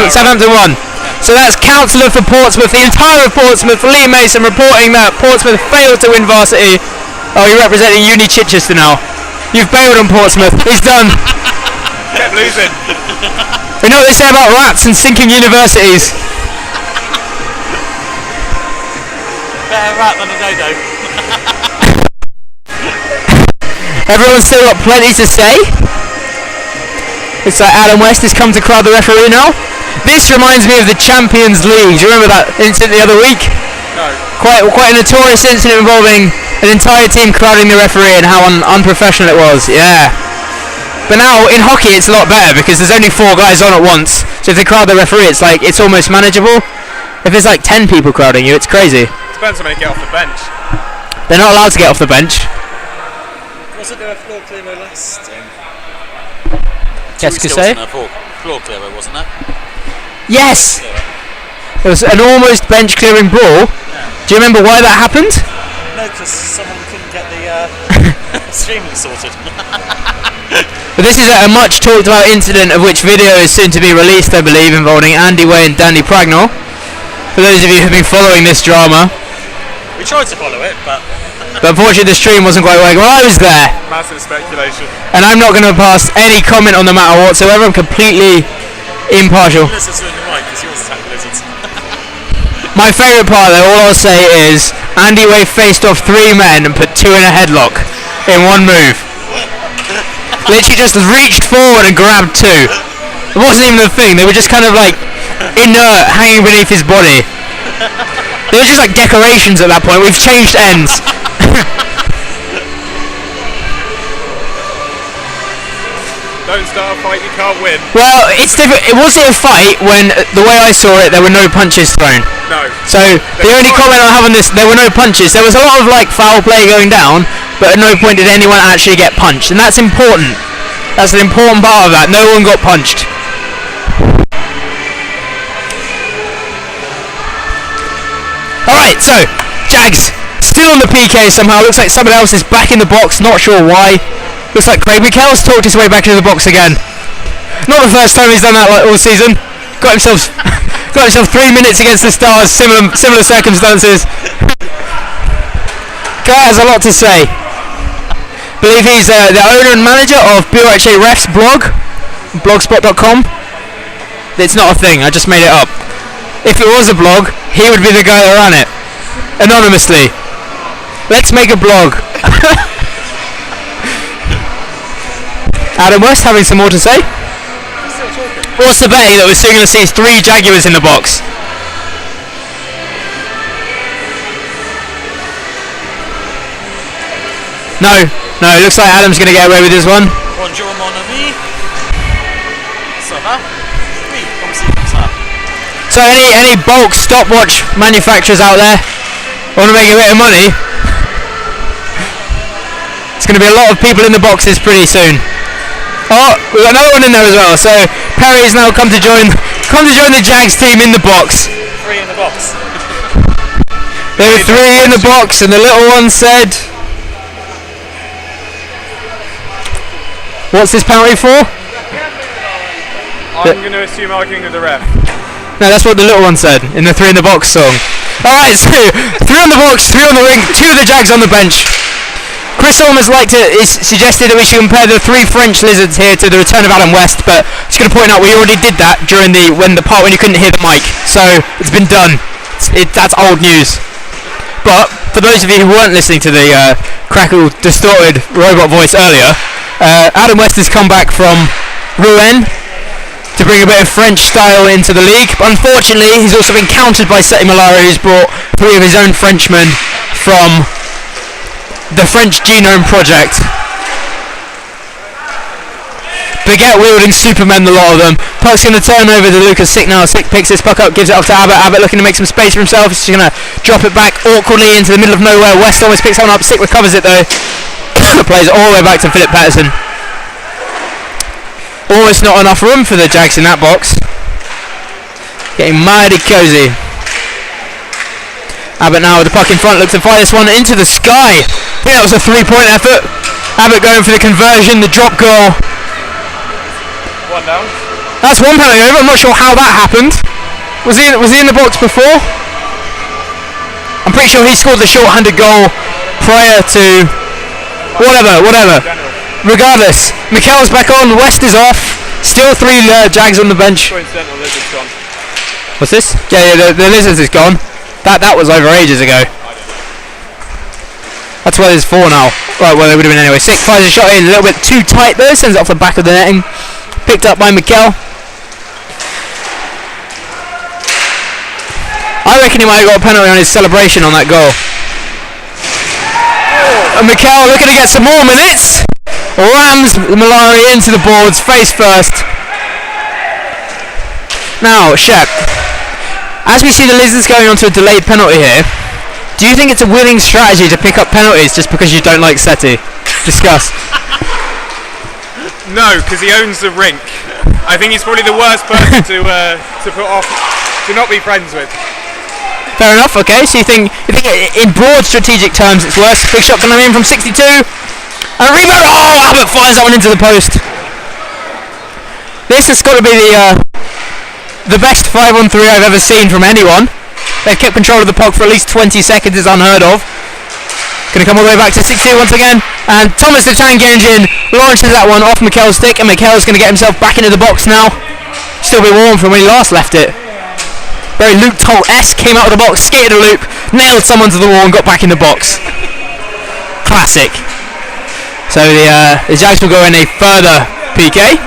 Southampton won. So that's Councillor for Portsmouth, the entire of Portsmouth, Lee Mason, reporting that Portsmouth failed to win varsity. Oh, you're representing Uni Chichester now. You've bailed on Portsmouth. It's done. Kept losing. We know what they say about rats and sinking universities. Better rat than a dodo. Everyone's still got plenty to say. Looks like Adam West has come to crowd the referee now. This reminds me of the Champions League. Do you remember that incident the other week? No. Quite a notorious incident involving an entire team crowding the referee and how unprofessional it was. Yeah. But now in hockey it's a lot better because there's only 4 guys on at once. So if they crowd the referee, it's almost manageable. If there's like 10 people crowding you, it's crazy. Depends how many get off the bench. They're not allowed to get off the bench. Was it the floor clearer last time? Jessica say? Floor clearer, wasn't it? Yes! It was an almost bench clearing brawl. Yeah. Do you remember why that happened? No, because someone couldn't get the streaming sorted. But this is a much talked about incident of which video is soon to be released, I believe, involving Andy Way and Danny Pragnall. For those of you who've been following this drama. We tried to follow it, but unfortunately the stream wasn't quite working. Well, I was there. Massive speculation. And I'm not going to pass any comment on the matter whatsoever. I'm completely impartial. listen to the mic because yours attack lizards. My favourite part though, all I'll say is Andy Way faced off 3 men and put 2 in a headlock in one move. Literally just reached forward and grabbed 2. It wasn't even a thing, they were just kind of like inert, hanging beneath his body. They were just like decorations at that point. We've changed ends. Don't start a fight you can't win. Well, it's different. It wasn't a fight when, the way I saw it, there were no punches thrown. No. So the only comment I have on this, there were no punches. There was a lot of like foul play going down, but at no point did anyone actually get punched, and that's important. That's an important part of that. No one got punched. Alright, so Jags still on the PK somehow. Looks like someone else is back in the box, not sure why. Looks like Craig McHale's talked his way back into the box again. Not the first time he's done that like all season. Got himself 3 minutes against the Stars, similar circumstances. Guy has a lot to say. Believe he's the owner and manager of BRHA Ref's blog, blogspot.com. It's not a thing, I just made it up. If it was a blog, he would be the guy that ran it. Anonymously. Let's make a blog. Adam West having some more to say. What's the betting that we're still going to see 3 Jaguars in the box? No, it looks like Adam's going to get away with this one. Bonjour mon ami. Ça va? Oui, comme ça. So any bulk stopwatch manufacturers out there want to make a bit of money? It's going to be a lot of people in the boxes pretty soon. Oh, we've got another one in there as well. So Perry's now come to join the Jags team in the box. 3 in the box. There were 3 in the box, and the little one said, "What's this penalty for?" I'm going to assume arguing with the ref. No, that's what the little one said in the 3 in the box song. Alright, so 3 on the box, 3 on the ring, 2 of the Jags on the bench. Chris Orm has suggested that we should compare the 3 French lizards here to the return of Adam West, but I'm just going to point out we already did that during when you couldn't hear the mic, so it's been done. That's old news. But for those of you who weren't listening to the crackle, distorted robot voice earlier, Adam West has come back from Rouen to bring a bit of French style into the league. But unfortunately, he's also been countered by Seti Malara, who's brought 3 of his own Frenchmen from the French Genome Project. Baguette wielding Supermen, a lot of them. Puck's going to turn over to Lucas Sick now. Sick picks this puck up, gives it off to Abbott. Abbott looking to make some space for himself. He's going to drop it back awkwardly into the middle of nowhere. West almost picks one up. Sick recovers it though. Plays it all the way back to Philip Patterson. Almost not enough room for the Jags in that box. Getting mighty cozy. Abbott now with the puck in front, looks to fire this one into the sky. I think that was a 3-point effort. Abbott going for the conversion, the drop goal. One down. That's one penalty over. I'm not sure how that happened. Was he in the box before? I'm pretty sure he scored the short-handed goal prior to whatever. Regardless, Mikkel's back on. West is off. Still 3 Jags on the bench. Coincidental lizard's gone. What's this? Yeah, the Lizards is gone. That was over ages ago. That's why there's 4 now. Right, well, they would have been anyway. Sick fires a shot in, a little bit too tight though. Sends it off the back of the netting. Picked up by Mikkel. I reckon he might have got a penalty on his celebration on that goal. And Mikkel looking to get some more minutes. Rams Malari into the boards, face first. Now, Shep. As we see the Lizards going on to a delayed penalty here, do you think it's a winning strategy to pick up penalties just because you don't like Seti? Discuss. No, because he owns the rink. I think he's probably the worst person to put off, to not be friends with. Fair enough. Okay, so you think in broad strategic terms it's worse. Big shot coming in from 62, and a rebound. Oh, Abbott fires that one into the post. This has got to be the best 5-on-3 I've ever seen from anyone. They've kept control of the puck for at least 20 seconds. Is unheard of. Going to come all the way back to 62 once again. And Thomas the Tank Engine launches that one off Mikkel's stick. And Mikkel's going to get himself back into the box now. Still be warm from when he last left it. Very Luke Toll-esque. Came out of the box, skated a loop, nailed someone to the wall and got back in the box. Classic. So the Jags will go in a further PK.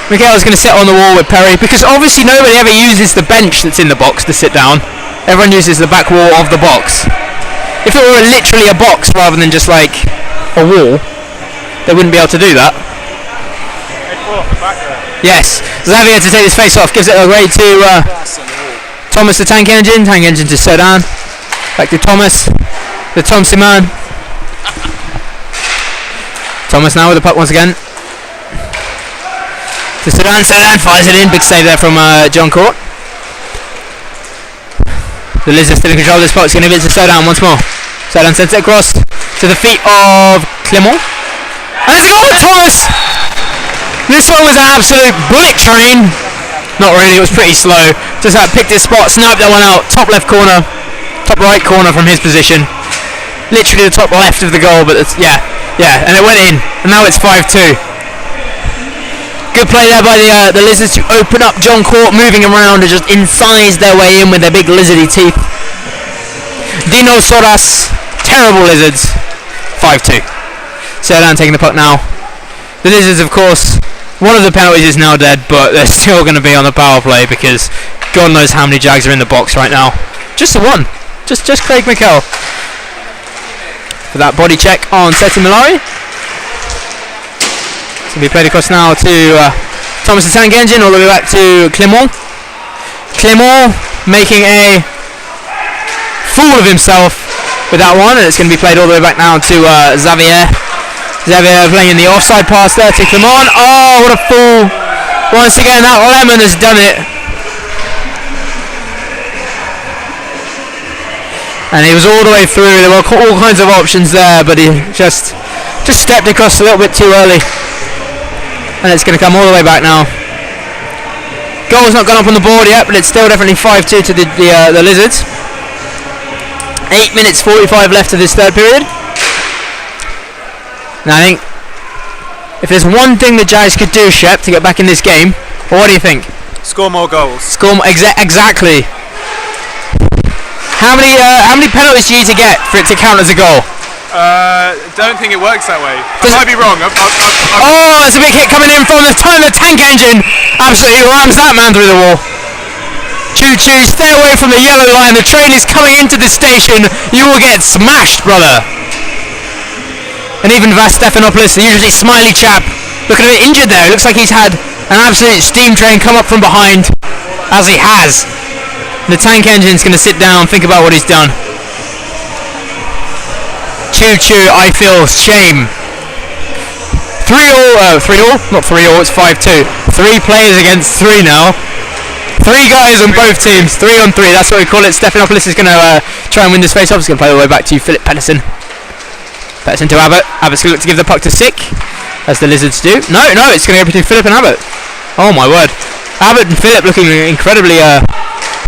Mikkel's going to sit on the wall with Perry. Because obviously nobody ever uses the bench that's in the box to sit down. Everyone uses the back wall of the box. If it were literally a box rather than just like a wall, they wouldn't be able to do that. Yes, Xavier to take his face off, gives it away to Thomas the Tank Engine to Sedan. Back to Thomas, the Tom Simon. Thomas now with the puck once again. To Sedan fires it in, big save there from John Court. The Lizards still in control of this puck. It's going to give it to Sedan once more. Sedan sends it across to the feet of Clement. And it's a goal, Thomas! This one was an absolute bullet train. Not really, it was pretty slow. Just picked his spot, sniped that one out. Top left corner, top right corner from his position. Literally the top left of the goal, but it's, yeah, and it went in. And now it's 5-2. Good play there by the Lizards to open up John Court, moving around and just incise their way in with their big lizardy teeth. Dino Soras, terrible Lizards, 5-2. Sedan taking the puck now. The Lizards, of course, one of the penalties is now dead, but they're still going to be on the power play because God knows how many Jags are in the box right now. Just the one, just Craig Mikkel. For that body check on Seti Malari. It's going to be played across now to Thomas the Tank Engine, all the way back to Clement. Clement making a fool of himself with that one, and it's going to be played all the way back now to Xavier. Xavier playing in the offside pass there to Clement. Oh, what a fool. Once again, that lemon has done it. And he was all the way through. There were all kinds of options there, but he just stepped across a little bit too early. And it's going to come all the way back now. Goal's not gone up on the board yet, but it's still definitely 5-2 to the Lizards. 8 minutes 45 left of this third period. Now I think if there's one thing the Jags could do, Shep, to get back in this game, what do you think? Score more goals. Exactly. How many penalties do you need to get for it to count as a goal? Don't think it works that way. I might be wrong. Oh, there's a big hit coming in from the Tank Engine. Absolutely rams that man through the wall. Choo choo, stay away from the yellow line. The train is coming into the station. You will get smashed, brother. And even Vas Stephanopoulos, the usually smiley chap, looking a bit injured there. It looks like he's had an absolute steam train come up from behind, as he has. The tank engine's going to sit down, think about what he's done. Choo choo, I feel shame. 3-all, not 3-all, it's 5-2. 3 players against 3 now. 3 guys on both teams, 3 on 3, that's what we call it. Stephanopoulos is going to try and win this face-off. He's going to play all the way back to Philip Pedersen. Pedersen to Abbott. Abbott's going to look to give the puck to Sick, as the Lizards do. No, it's going to go between Philip and Abbott. Oh my word. Abbott and Philip looking incredibly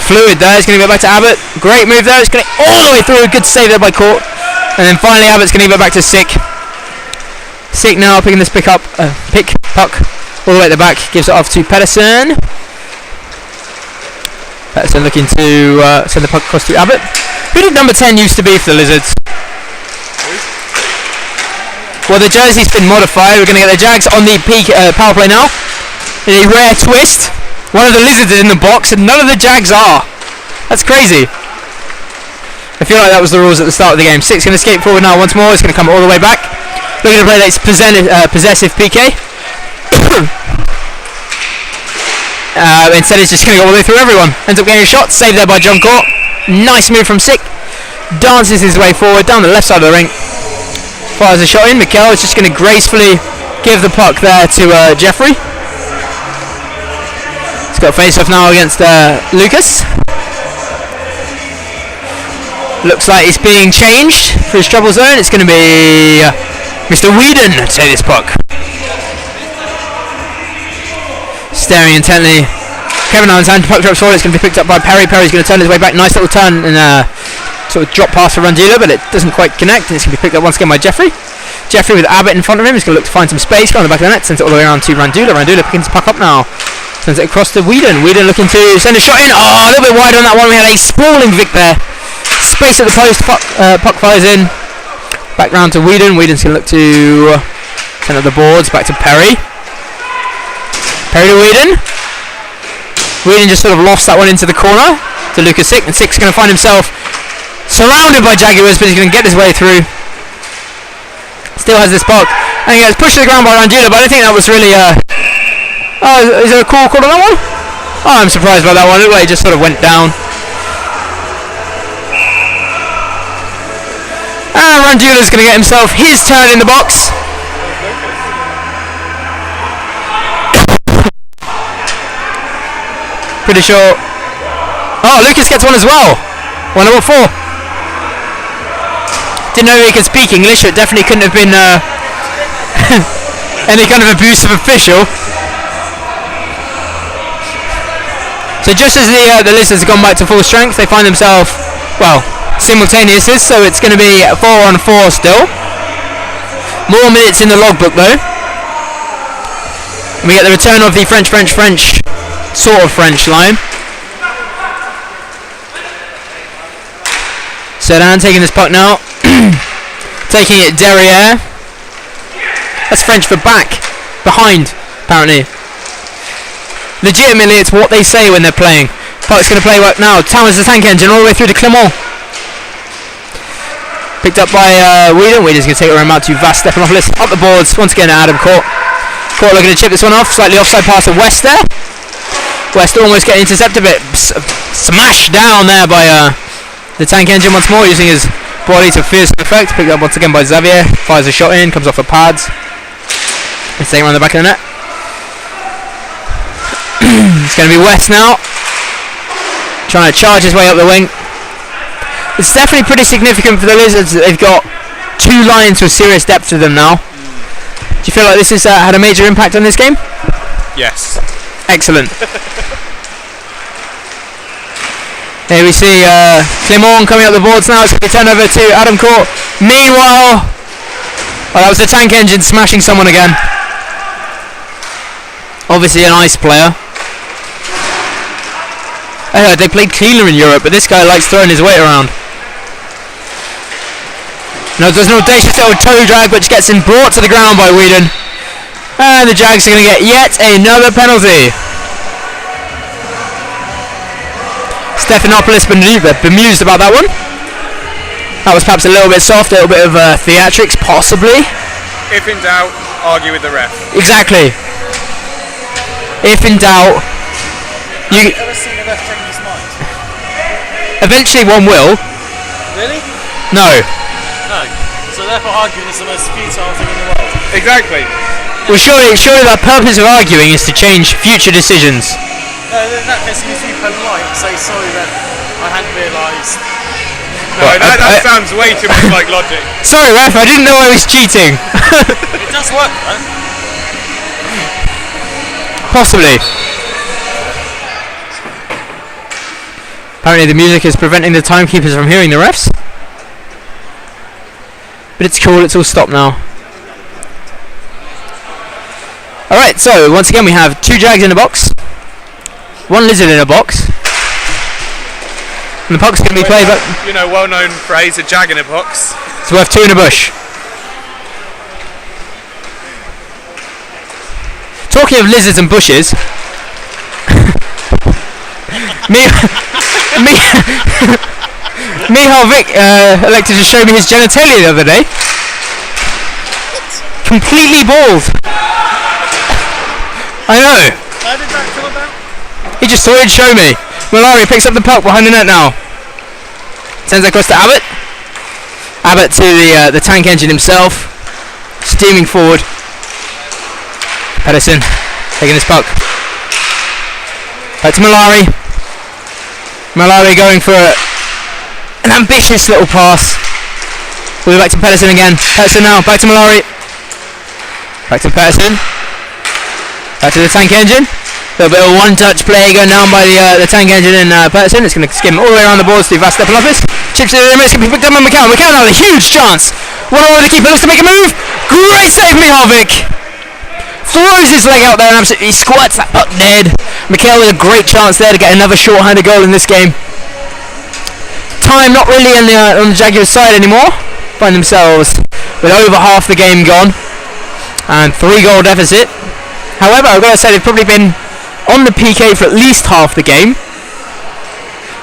fluid there. He's going to go back to Abbott. Great move there. It's going to all the way through. Good save there by Court. And then finally Abbott's going to give it back to Sick. Sick now picking this puck all the way at the back. Gives it off to Pedersen. Pedersen looking to send the puck across to Abbott. Who did number 10 used to be for the Lizards? Well, the jersey's been modified. We're going to get the Jags on the power play now. In a rare twist. One of the Lizards is in the box and none of the Jags are. That's crazy. I feel like that was the rules at the start of the game. Sick's going to skate forward now once more. It's going to come all the way back. Looking to play that possessive PK. Instead he's just going to go all the way through everyone. Ends up getting a shot. Saved there by John Court. Nice move from Sick. Dances his way forward down the left side of the rink. Fires a shot in. Mikkel is just going to gracefully give the puck there to Jeffrey. He's got a face-off now against Lucas. Looks like it's being changed for his trouble zone. It's going to be Mr. Whedon to take this puck. Staring intently. Kevin Allen's hand, puck drops forward. It's going to be picked up by Perry. Perry's going to turn his way back. Nice little turn and sort of drop pass for Randula, but it doesn't quite connect. And it's going to be picked up once again by Jeffrey. Jeffrey with Abbott in front of him. He's going to look to find some space. Go on the back of the net. Sends it all the way around to Randula. Randula picking his puck up now. Sends it across to Whedon. Whedon looking to send a shot in. Oh, a little bit wide on that one. We had a sprawling Vic there. Space at the post. Puck flies in. Back round to Whedon. Whedon's going to look to send up the boards. Back to Perry. Perry to Whedon. Whedon just sort of lost that one into the corner to Lucas Sick. And Sick's going to find himself surrounded by Jaguars, but he's going to get his way through. Still has this puck. And he gets pushed to the ground by Randula, but I don't think that was really... is there a call on that one? Oh, I'm surprised by that one. It looked like it just sort of went down. And Randula's going to get himself his turn in the box. Pretty sure. Oh, Lucas gets one as well. 1-4. Didn't know he could speak English. It definitely couldn't have been any kind of abusive official. So just as the Lizards have gone back to full strength, they find themselves, well, simultaneous. So it's going to be 4-on-4 still. More minutes in the logbook though. And we get the return of the French sort of French line. Sedan taking this puck now. Taking it derrière. That's French for back. Behind, apparently. Legitimately, it's what they say when they're playing. Puck's going to play work now. Towers the tank engine all the way through to Clement. Picked up by Whedon. Whedon's going to take it around out to Vas Stephanopoulos. Up the boards. Once again, Adam Court. Court looking to chip this one off. Slightly offside pass to West there. West almost getting intercepted, but smashed down there by the tank engine once more, using his body to fierce effect. Picked up once again by Xavier. Fires a shot in, comes off the pads. It's taken around the back of the net. It's going to be West now. Trying to charge his way up the wing. It's definitely pretty significant for the Lizards that they've got 2 lines with serious depth to them now. Do you feel like this has had a major impact on this game? Yes. Excellent. Here we see Clement coming up the boards now. It's going to be turned over to Adam Court. Meanwhile, that was the tank engine smashing someone again. Obviously an ice player. I heard they played cleaner in Europe, but this guy likes throwing his weight around. No, there's an audacious little toe drag which gets him brought to the ground by Whedon. And the Jags are going to get yet another penalty. Stephanopoulos bemused about that one. That was perhaps a little bit soft, a little bit of theatrics, possibly. If in doubt, argue with the ref. Exactly. If in doubt, Have you ever seen a ref change his mind? eventually one will. Really? No. No. So therefore arguing is the most futile thing in the world. Exactly. Well, surely the purpose of arguing is to change future decisions. No, in that case, you need to be polite and say, sorry, ref, I hadn't realised. No, that sounds way too much like logic. Sorry, ref, I didn't know I was cheating. It does work, though. Possibly. Apparently the music is preventing the timekeepers from hearing the refs. But it's cool, it's all stopped now. Alright, so once again we have 2 Jags in a box, 1 Lizard in a box. And the puck's going to be played back. You know, well-known phrase, a jag in a box. It's worth 2 in a bush. Talking of lizards and bushes, Mihal Vic elected to show me his genitalia the other day. Completely bald. I know. How did that come about? He just thought he'd show me. Malari picks up the puck behind the net now. Sends it across to Abbott. Abbott to the tank engine himself. Steaming forward. Pedersen taking this puck. Back to Malari. Malari going for an ambitious little pass. We'll be back to Pedersen again. Pedersen now. Back to Malari. Back to Pedersen. Back to the tank engine. A little bit of one-touch play going down by the tank engine and Pedersen. It's going to skim all the way around the boards to Vas Stephanopoulos. Chips it in, it's going to be picked up by McCann. McCann now, a huge chance. 1-on-1 with the keeper, looks to make a move. Great save, Mihovic. Throws his leg out there and absolutely squirts that puck dead. Mikhail with a great chance there to get another short-handed goal in this game. Time not really on the Jaguars side anymore. Find themselves with over half the game gone. And 3-goal deficit. However, I've got to say they've probably been on the PK for at least half the game.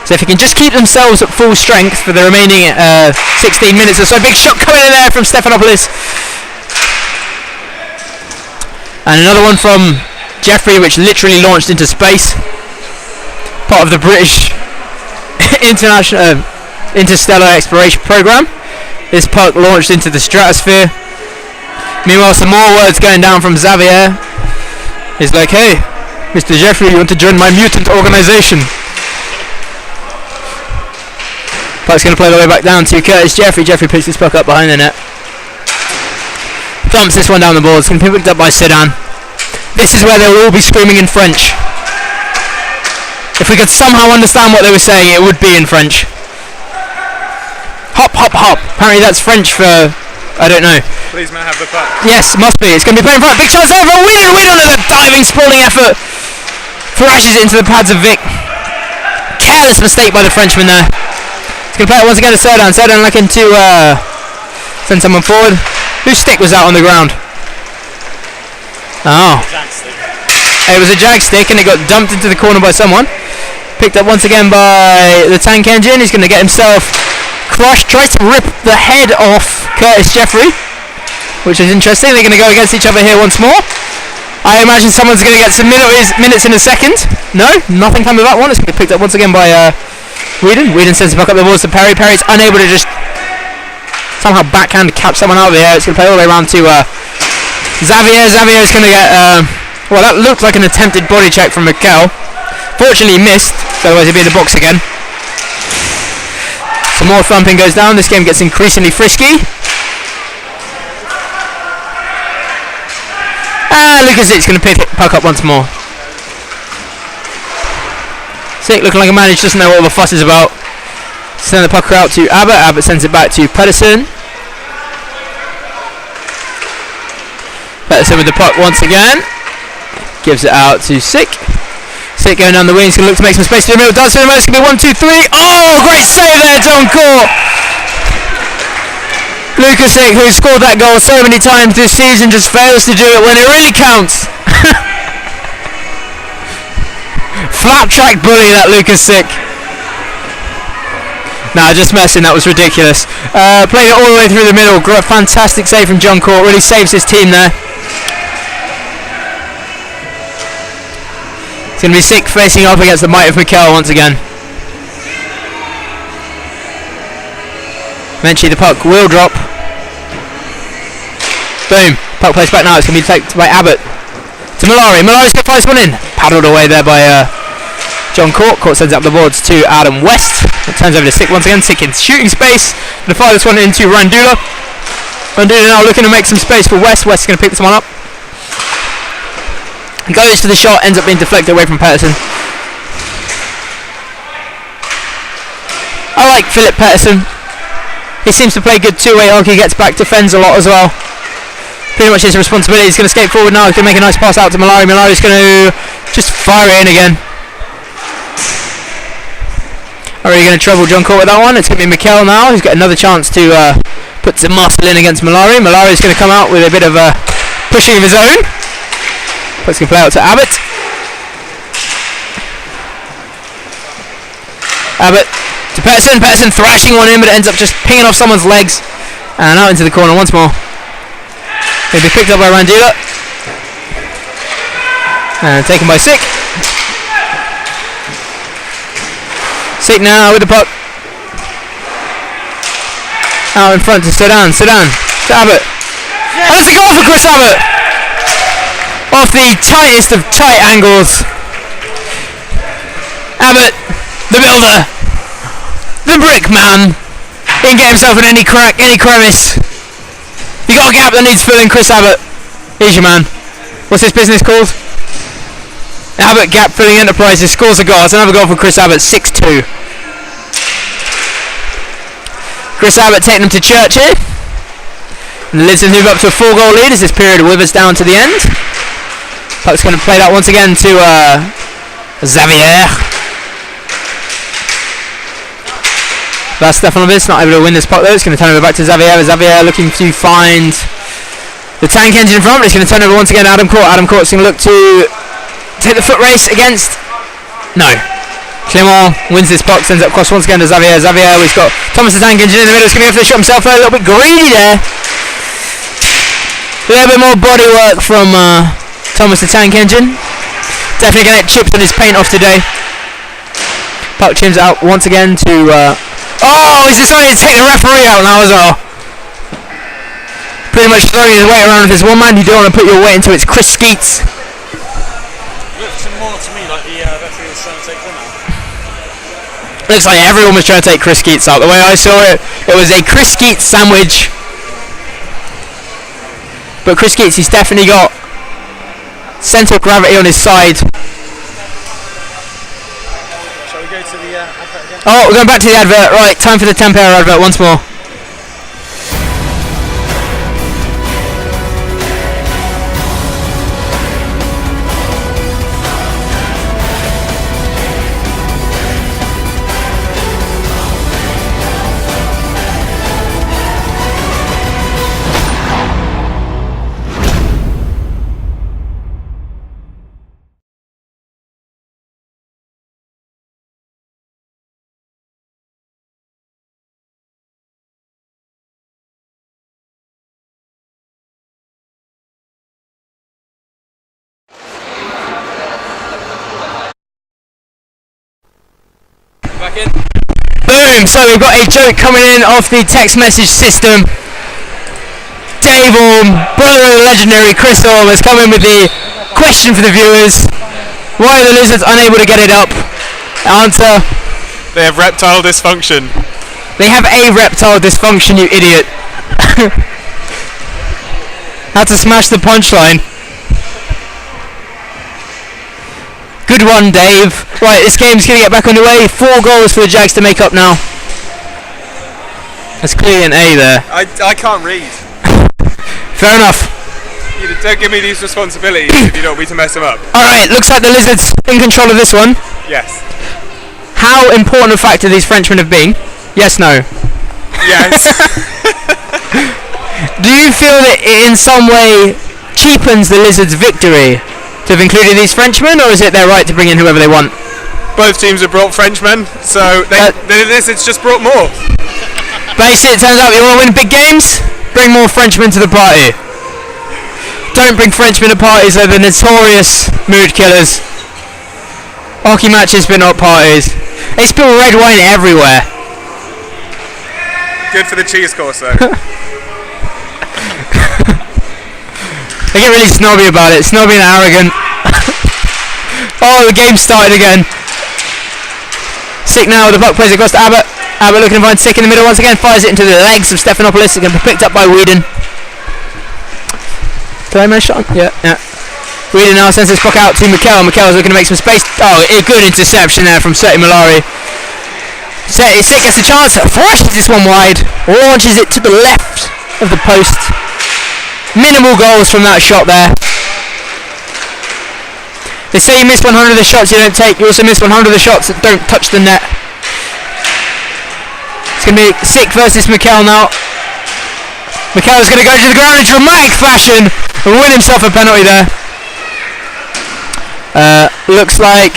So if they can just keep themselves at full strength for the remaining 16 minutes or so. Big shot coming in there from Stephanopoulos. And another one from Jeffrey, which literally launched into space. Part of the British international interstellar exploration program. This puck launched into the stratosphere. Meanwhile, some more words going down from Xavier. He's like, hey, Mr. Jeffrey, you want to join my mutant organization? Puck's going to play the way back down to Curtis Jeffrey. Jeffrey picks this puck up behind the net. Thumps this one down the board. It's going to be picked up by Sedan. This is where they will all be screaming in French. If we could somehow understand what they were saying, it would be in French. Hop, hop, hop. Apparently that's French for, I don't know. Please, may I have the puck? Yes, must be. It's going to be played in front. Big chance there for Whedon. Whedon with a diving, sprawling effort. Thrashes it into the pads of Vic. Careless mistake by the Frenchman there. He's going to play it once again to Serdan. Serdan looking to send someone forward. Whose stick was that on the ground? Oh. It was a Jag stick and it got dumped into the corner by someone. Picked up once again by the tank engine. He's going to get himself crushed. Tries to rip the head off Curtis Jeffrey, which is interesting. They're going to go against each other here once more. I imagine someone's going to get some minutes in a second. No, nothing come of that one. It's going to be picked up once again by Whedon. Whedon sends the puck up the walls to Perry. Perry's unable to just somehow backhand catch someone out of the air. It's going to play all the way around to Xavier. Xavier's going to get well, that looked like an attempted body check from Mikel. Fortunately he missed, otherwise he'd be in the box again. Some more thumping goes down. This game gets increasingly frisky. Lucas Zick's going to pick the puck up once more. Zick looking like a man who doesn't know what all the fuss is about. Send the puck out to Abbott. Abbott sends it back to Pedersen. Pedersen with the puck once again. Gives it out to Zick. Zick going down the wing. He's going to look to make some space to the middle. Does for the middle. It's going to be 1, 2, 3. Oh, great save there, John Court. Lucas Zick, who scored that goal so many times this season, just fails to do it when it really counts. Flat track bully, that Lucas Zick. Nah, just messing. That was ridiculous. Played it all the way through the middle. Fantastic save from John Court. Really saves his team there. It's going to be Sick facing up against the might of Mikel once again. Eventually the puck will drop. Boom. Puck placed back now. It's going to be taken by Abbott. To Malari. Malari's going to fly this one in. Paddled away there by John Court. Court sends up the boards to Adam West. It turns over to Sick once again. Sick in shooting space. Going to fire this one into Randula. Randula now looking to make some space for West. West is going to pick this one up. Goes for the shot, ends up being deflected away from Pettersson. I like Philip Pettersson. He seems to play good two-way hockey, gets back, defends a lot as well. Pretty much his responsibility. He's going to skate forward now. He's going to make a nice pass out to Malari. Malari's going to just fire it in again. Already going to trouble John Court with that one. It's going to be Mikel now. He's got another chance to put some muscle in against Malari. Malari's going to come out with a bit of pushing of his own. Puck's going to play out to Abbott. Abbott to Pettersson. Pettersson thrashing one in, but it ends up just pinging off someone's legs. And out into the corner once more. Going to be picked up by Randula. And taken by Sick. Sick now with the puck. Out in front to Sedan. Sedan to Abbott. Yes. And it's a goal for Chris Abbott! Off the tightest of tight angles. Abbott, the builder, the brick man. He can get himself in any crack, any crevice. You got a gap that needs filling, Chris Abbott. Here's your man. What's his business called? Abbott Gap Filling Enterprises scores a goal. It's another goal for Chris Abbott, 6-2. Chris Abbott taking them to church here. And the Lizards move up to a 4-goal lead as this period withers down to the end. Puck's going to play that once again to Xavier. That's Stefanovic, not able to win this puck though. It's going to turn over back to Xavier. Xavier looking to find the tank engine in front, but it's going to turn over once again to Adam Court. Adam Court's going to look to take the foot race against... No. Clement wins this puck, sends it across once again to Xavier. Xavier, we've got Thomas the tank engine in the middle. He's going to go for the shot himself there. A little bit greedy there. A little bit more body work from Thomas the tank engine. Definitely going to get chips on his paint off today. Puck chims out once again to... oh, he's decided to take the referee out now as well. Pretty much throwing his weight around with his one man. You don't want to put your weight into it. It's Chris Skeets. Looks more to me like the referee was trying to take them out. Looks like everyone was trying to take Chris Skeets out. The way I saw it, it was a Chris Skeets sandwich. But Chris Skeets, he's definitely got centre of gravity on his side. Shall we go to the advert again? Oh, we're going back to the advert. Right, time for the Tempera advert once more. Back in. Boom! So we've got a joke coming in off the text message system. Dave Orm, brother of the legendary Chris Orm, has come in with the question for the viewers. Why are the Lizards unable to get it up? Answer. They have reptile dysfunction. They have a reptile dysfunction, you idiot. How to smash the punchline. Good one, Dave. Right, this game's going to get back underway. 4 goals for the Jags to make up now. That's clearly an A there. I can't read. Fair enough. You don't give me these responsibilities if you don't want me to mess them up. Alright, looks like the Lizards in control of this one. Yes. How important a factor these Frenchmen have been? Yes, no. Yes. Do you feel that it in some way cheapens the Lizards' victory to have included these Frenchmen, or is it their right to bring in whoever they want? both teams have brought Frenchmen, so it's just brought more. Basically, it turns out you want to win big games, bring more Frenchmen to the party. Don't bring Frenchmen to parties, they're the notorious mood killers. Hockey matches but not parties. They spill red wine everywhere. Good for the cheese course though. They get really snobby about it, snobby and arrogant. Oh, the game started again. Sick now, the puck plays across to Abbott. Abbott looking to find Sick in the middle once again, fires it into the legs of Stephanopoulos. It's going to be picked up by Whedon. Did I manage shot? Yeah. Whedon now sends his puck out to Mikel. Mikel's looking to make some space. Oh, a good interception there from Seti Malari. Sick gets a chance, flashes this one wide, launches it to the left of the post. Minimal goals from that shot there. They say you miss 100 of the shots you don't take, you also miss 100 of the shots that don't touch the net. It's going to be Sick versus Mikel now. Mikel's going to go to the ground in dramatic fashion and win himself a penalty there. Looks like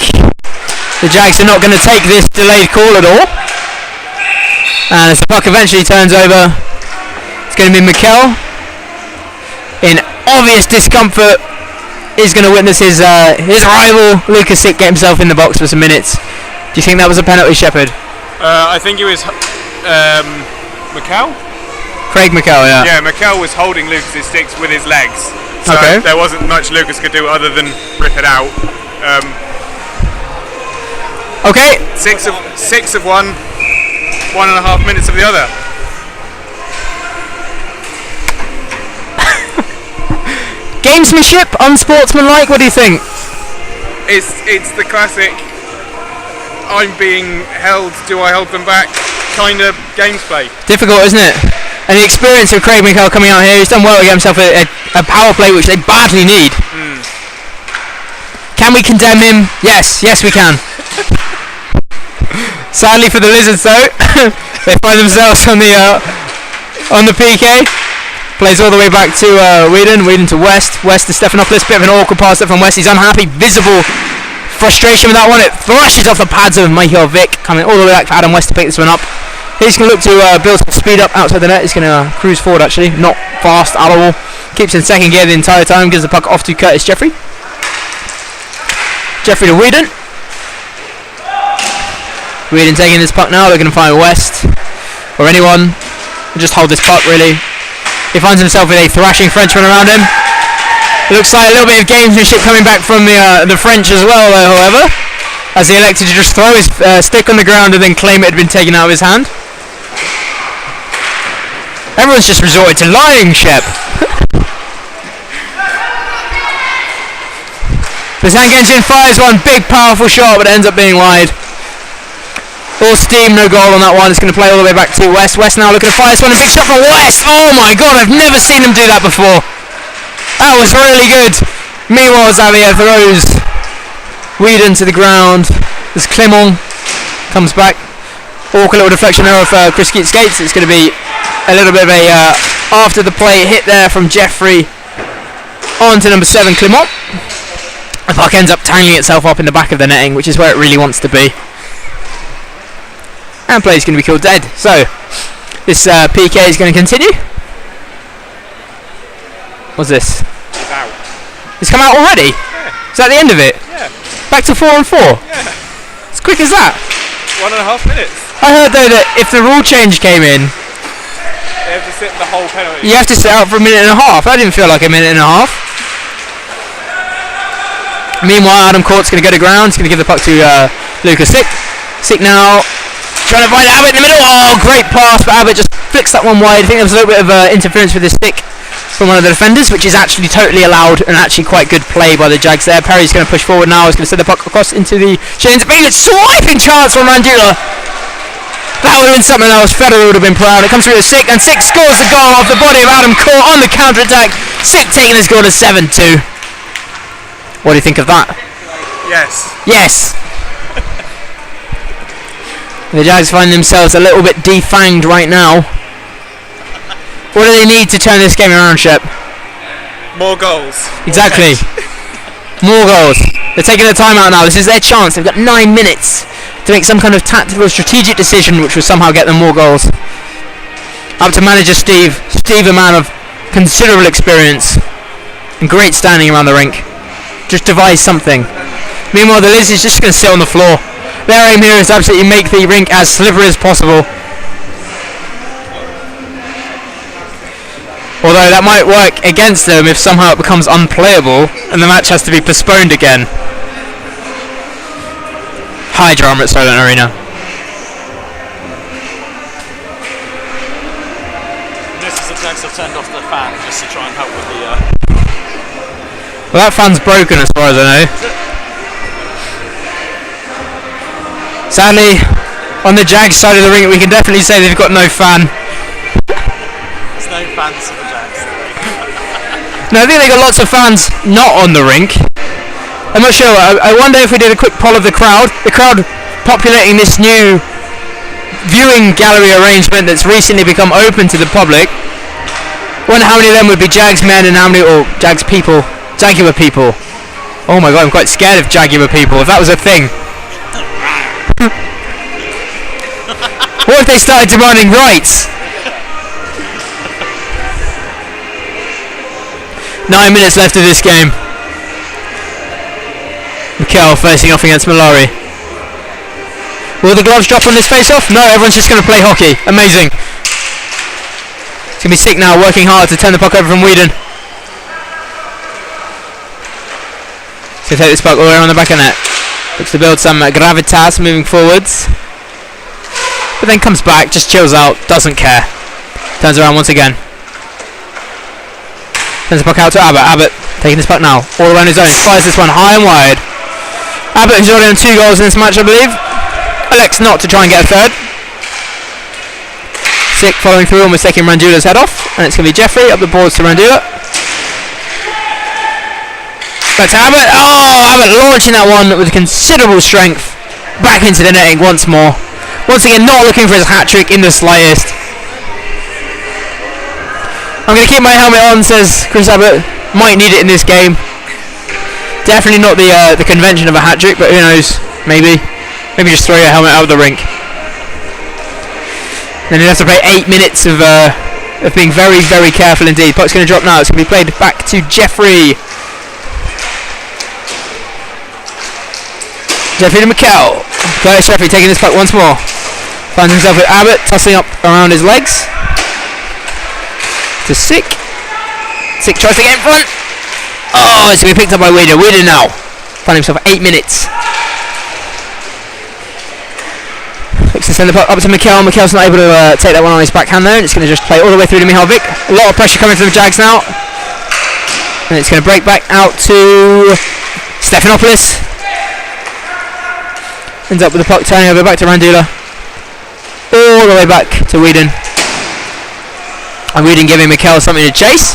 the Jags are not going to take this delayed call at all. And as the puck eventually turns over, it's going to be Mikel in obvious discomfort. He's going to witness his rival Lucas Sick get himself in the box for some minutes. Do you think that was a penalty, Shepherd? I think it was Mikel? Craig Mikel, yeah. Yeah, Mikel was holding Lucas's sticks with his legs, so okay. There wasn't much Lucas could do other than rip it out. Okay. Six of one, 1.5 minutes of the other. Gamesmanship, unsportsmanlike, what do you think? It's the classic I'm being held, do I hold them back kind of games play. Difficult, isn't it? And the experience of Craig Mikel coming out here, he's done well to get himself a power play which they badly need. Can we condemn him? Yes we can. Sadly for the Lizards though, they find themselves on the PK. Plays all the way back to Whedon to West to Stephanopoulos, bit of an awkward pass up from West, he's unhappy, visible frustration with that one, it flashes off the pads of Michael Vick, coming all the way back for Adam West to pick this one up. He's going to look to build some speed up outside the net, he's going to cruise forward actually, not fast at all, keeps in second gear the entire time, gives the puck off to Curtis Jeffrey. Jeffrey to Whedon. Whedon taking this puck now, looking to find West, or anyone, just hold this puck really. He finds himself with a thrashing Frenchman around him. It looks like a little bit of gamesmanship coming back from the French as well, however, as he elected to just throw his stick on the ground and then claim it had been taken out of his hand. Everyone's just resorted to lying, Shep. Zangenjin fires one big powerful shot, but it ends up being wide. All steam, no goal on that one. It's going to play all the way back to West. West now looking to fire this one. A big shot from West. Oh my god, I've never seen him do that before. That was really good. Meanwhile, Xavier throws Whedon to the ground. As Clement comes back. Awkward little deflection there of Chris Keats Gates. It's going to be a little bit of a after the play hit there from Jeffrey on to number 7, Clement. The puck ends up tangling itself up in the back of the netting, which is where it really wants to be. And play's going to be killed dead. So, this PK is going to continue. What's this? It's out. It's come out already? Yeah. Is that the end of it? Yeah. Back to 4-on-4? Yeah. As quick as that? 1.5 minutes. I heard though that if the rule change came in, They have to sit the whole penalty. you have to sit out for a minute and a half. That didn't feel like a minute and a half. Meanwhile, Adam Court's going to go to ground. He's going to give the puck to Lucas Sick. Sick now. Trying to find Abbott in the middle. Oh, great pass, but Abbott just flicks that one wide. I think there was a little bit of interference with his stick from one of the defenders, which is actually totally allowed and actually quite good play by the Jags there. Perry's going to push forward now. He's going to send the puck across into the chains of Felix. Swiping chance from Mandula. That would have been something else. Federer would have been proud. It comes through to Sick, and Sick scores the goal off the body of Adam Court on the counter-attack. Sick taking his goal to 7-2. What do you think of that? Yes. Yes. The Jags find themselves a little bit defanged right now. What do they need to turn this game around, Shep? More goals. Exactly. More goals. They're taking a timeout now. This is their chance. They've got 9 minutes to make some kind of tactical, strategic decision which will somehow get them more goals. Up to manager Steve. Steve, a man of considerable experience and great standing around the rink. Just devise something. Meanwhile, the Liz is just going to sit on the floor. Their aim here is to absolutely make the rink as slippery as possible. Although that might work against them if somehow it becomes unplayable and the match has to be postponed again. High drama at SolentArena. This is the Jags have turned off the fan just to try and help with the... Well, that fan's broken as far as I know. Sadly, on the Jags side of the ring, we can definitely say they've got no fan. There's no fans for the Jags. No, I think they got lots of fans not on the rink. I'm not sure. I wonder if we did a quick poll of the crowd populating this new viewing gallery arrangement that's recently become open to the public. I wonder how many of them would be Jags men and how many, or Jags people, Jaguar people. Oh my god, I'm quite scared of Jaguar people, if that was a thing. What if they started demanding rights? 9 minutes left of this game. Mikel facing off against Malari. Will the gloves drop on this face-off? No, everyone's just going to play hockey. Amazing. It's going to be Sick now, working hard to turn the puck over from Whedon. So take this puck all the way around the back of net. Looks to build some gravitas moving forwards. But then comes back, just chills out, doesn't care. Turns around once again. Sends the puck out to Abbott. Abbott taking this puck now, all around his own. Fires this one high and wide. Abbott has already done 2 goals in this match, I believe. Elects not to try and get a third. Sick following through, almost taking Randula's head off. And it's going to be Jeffrey up the boards to Randula. Back to Abbott. Oh, Abbott launching that one with considerable strength. Back into the netting once more. Once again, not looking for his hat-trick in the slightest. I'm going to keep my helmet on, says Chris Abbott. Might need it in this game. Definitely not the convention of a hat-trick, but who knows? Maybe just throw your helmet out of the rink. Then he'll have to play 8 minutes of being very, very careful indeed. Puck's going to drop now. It's going to be played back to Jeffrey. Jeffrey to Mikel. Curtis Jeffrey taking this puck once more. Finds himself with Abbott tossing up around his legs. To Sick. Sick tries to get in front. Oh, it's going to be picked up by Whedon. Whedon now. Find himself 8 minutes. Looks to send the puck up to Mikel. Mikel's not able to take that one on his backhand there. And it's going to just play all the way through to Mihalvik. A lot of pressure coming from the Jags now. And it's going to break back out to Stephanopoulos. Ends up with the puck turning over back to Randula. All the way back to Whedon. And Whedon giving Mikel something to chase.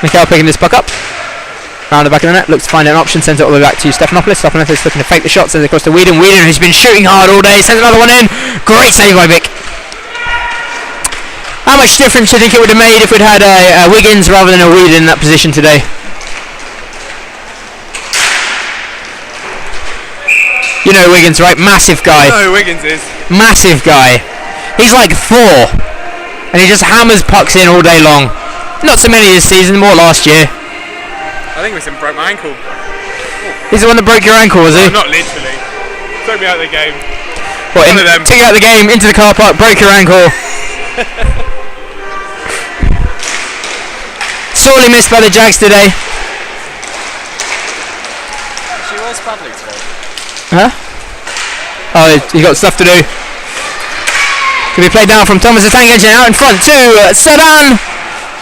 Mikel picking this puck up. Round the back of the net. Looks to find an option. Sends it all the way back to Stephanopoulos. Stephanopoulos looking to fake the shot. Sends it across to Whedon. Whedon, who's been shooting hard all day. Sends another one in. Great save by Vic. How much difference do you think it would have made if we'd had a Wiggins rather than a Whedon in that position today? You know Wiggins, right? Massive guy. No, Wiggins is. Massive guy. He's like Thor. And he just hammers pucks in all day long. Not so many this season, more last year. I think Wiggins broke my ankle. He's the one that broke your ankle, was he? No, not literally. Took me out of the game. What, one of them. Took you out of the game, into the car park, broke your ankle. Sorely missed by the Jags today. She was badly today. Huh? Oh, he's got stuff to do. Can be played down from Thomas the Tank Engine out in front to Sedan.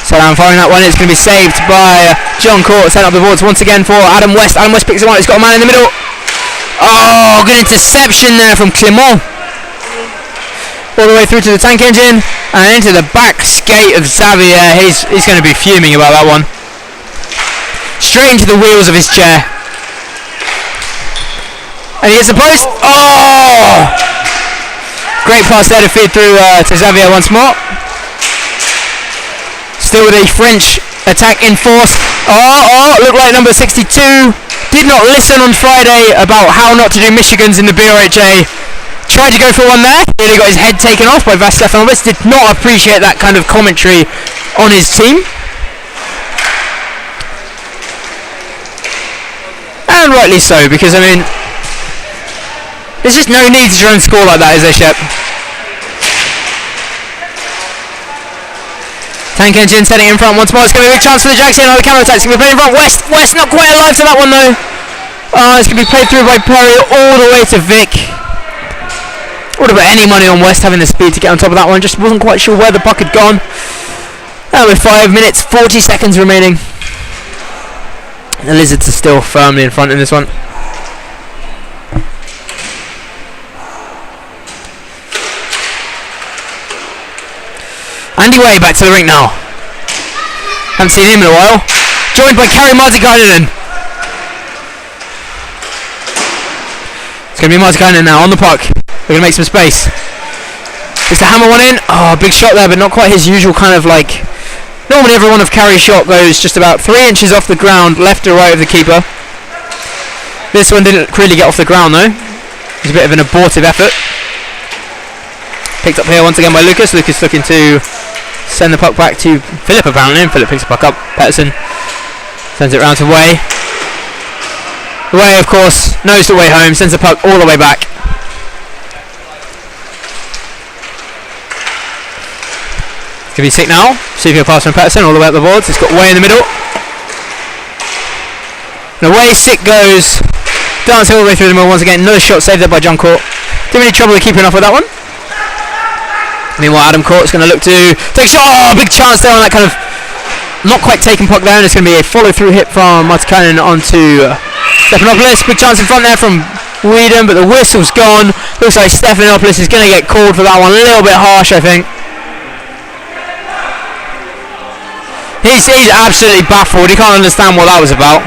Sedan firing that one. It's going to be saved by John Court. Setting up the boards once again for Adam West. Adam West picks him up. He's got a man in the middle. Oh, good interception there from Clement. All the way through to the Tank Engine and into the back skate of Xavier. He's going to be fuming about that one. Straight into the wheels of his chair. And he hits the post. Oh! Great pass there to feed through to Xavier once more. Still with a French attack in force. Looked like number 62 did not listen on Friday about how not to do Michigans in the BRHA. Tried to go for one there. Nearly got his head taken off by Vas Stefanovic. Did not appreciate that kind of commentary on his team. And rightly so, because I mean, there's just no need to try and score like that, is there, Shep? Tank Engine setting in front once more. It's going to be a big chance for the Jags here. Another counter attack. It's going to be played in front. West not quite alive to that one though. It's going to be played through by Perry all the way to Vic. Would have put any money on West having the speed to get on top of that one. Just wasn't quite sure where the puck had gone. And with 5 minutes 40 seconds remaining, the Lizards are still firmly in front in this one. Andy Way back to the rink now. Haven't seen him in a while. Joined by Kari Martikainen. It's going to be Martikainen now on the puck. We're going to make some space. Just to hammer one in. Big shot there, but not quite his usual kind of like... Normally every one of Kari's shot goes just about 3 inches off the ground, left or right of the keeper. This one didn't really get off the ground though. It was a bit of an abortive effort. Picked up here once again by Lucas. Lucas looking to send the puck back to Philip apparently, and Philip picks the puck up. Pettersson sends it round to Way. Way, of course, knows the way home, sends the puck all the way back. It's going to be sick now. See if he'll pass from Pettersson all the way up the boards. It's got Way in the middle. And away sick goes. Dancing all the way through the middle once again. Another shot saved there by John Court. Didn't really trouble keeping off with that one. Meanwhile, Adam Court's going to look to take a shot. Big chance there on that kind of not quite taken puck there, and it's going to be a follow-through hit from Martikainen onto Stephanopoulos. Big chance in front there from Whedon, but the whistle's gone. Looks like Stephanopoulos is going to get called for that one. A little bit harsh, I think. He's absolutely baffled. He can't understand what that was about.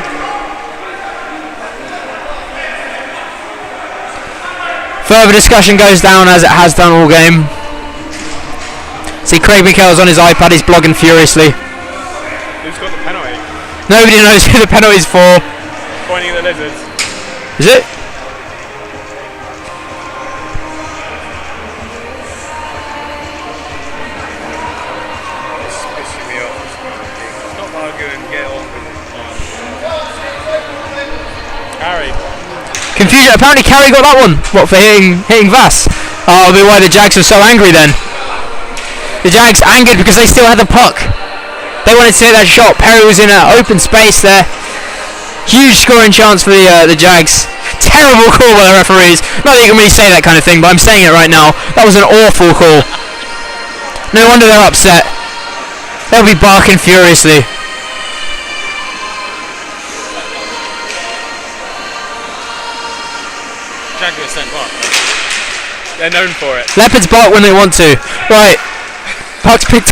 Further discussion goes down as it has done all game. See Craig McHale's on his iPad, he's blogging furiously. Who's got the penalty? Nobody knows who the penalty's for. Pointing at the Lizards. Is it? It's pissing me off. Stop arguing and get on with it. Harry. Confusion. Apparently Carey got that one. What, for hitting Vass? That'll be why the Jags are so angry then. The Jags angered because they still had the puck. They wanted to take that shot. Perry was in an open space there. Huge scoring chance for the Jags. Terrible call by the referees. Not that you can really say that kind of thing, but I'm saying it right now. That was an awful call. No wonder they're upset. They'll be barking furiously. Jaguars don't bark. They're known for it. Leopards bark when they want to. Right. Puck's picked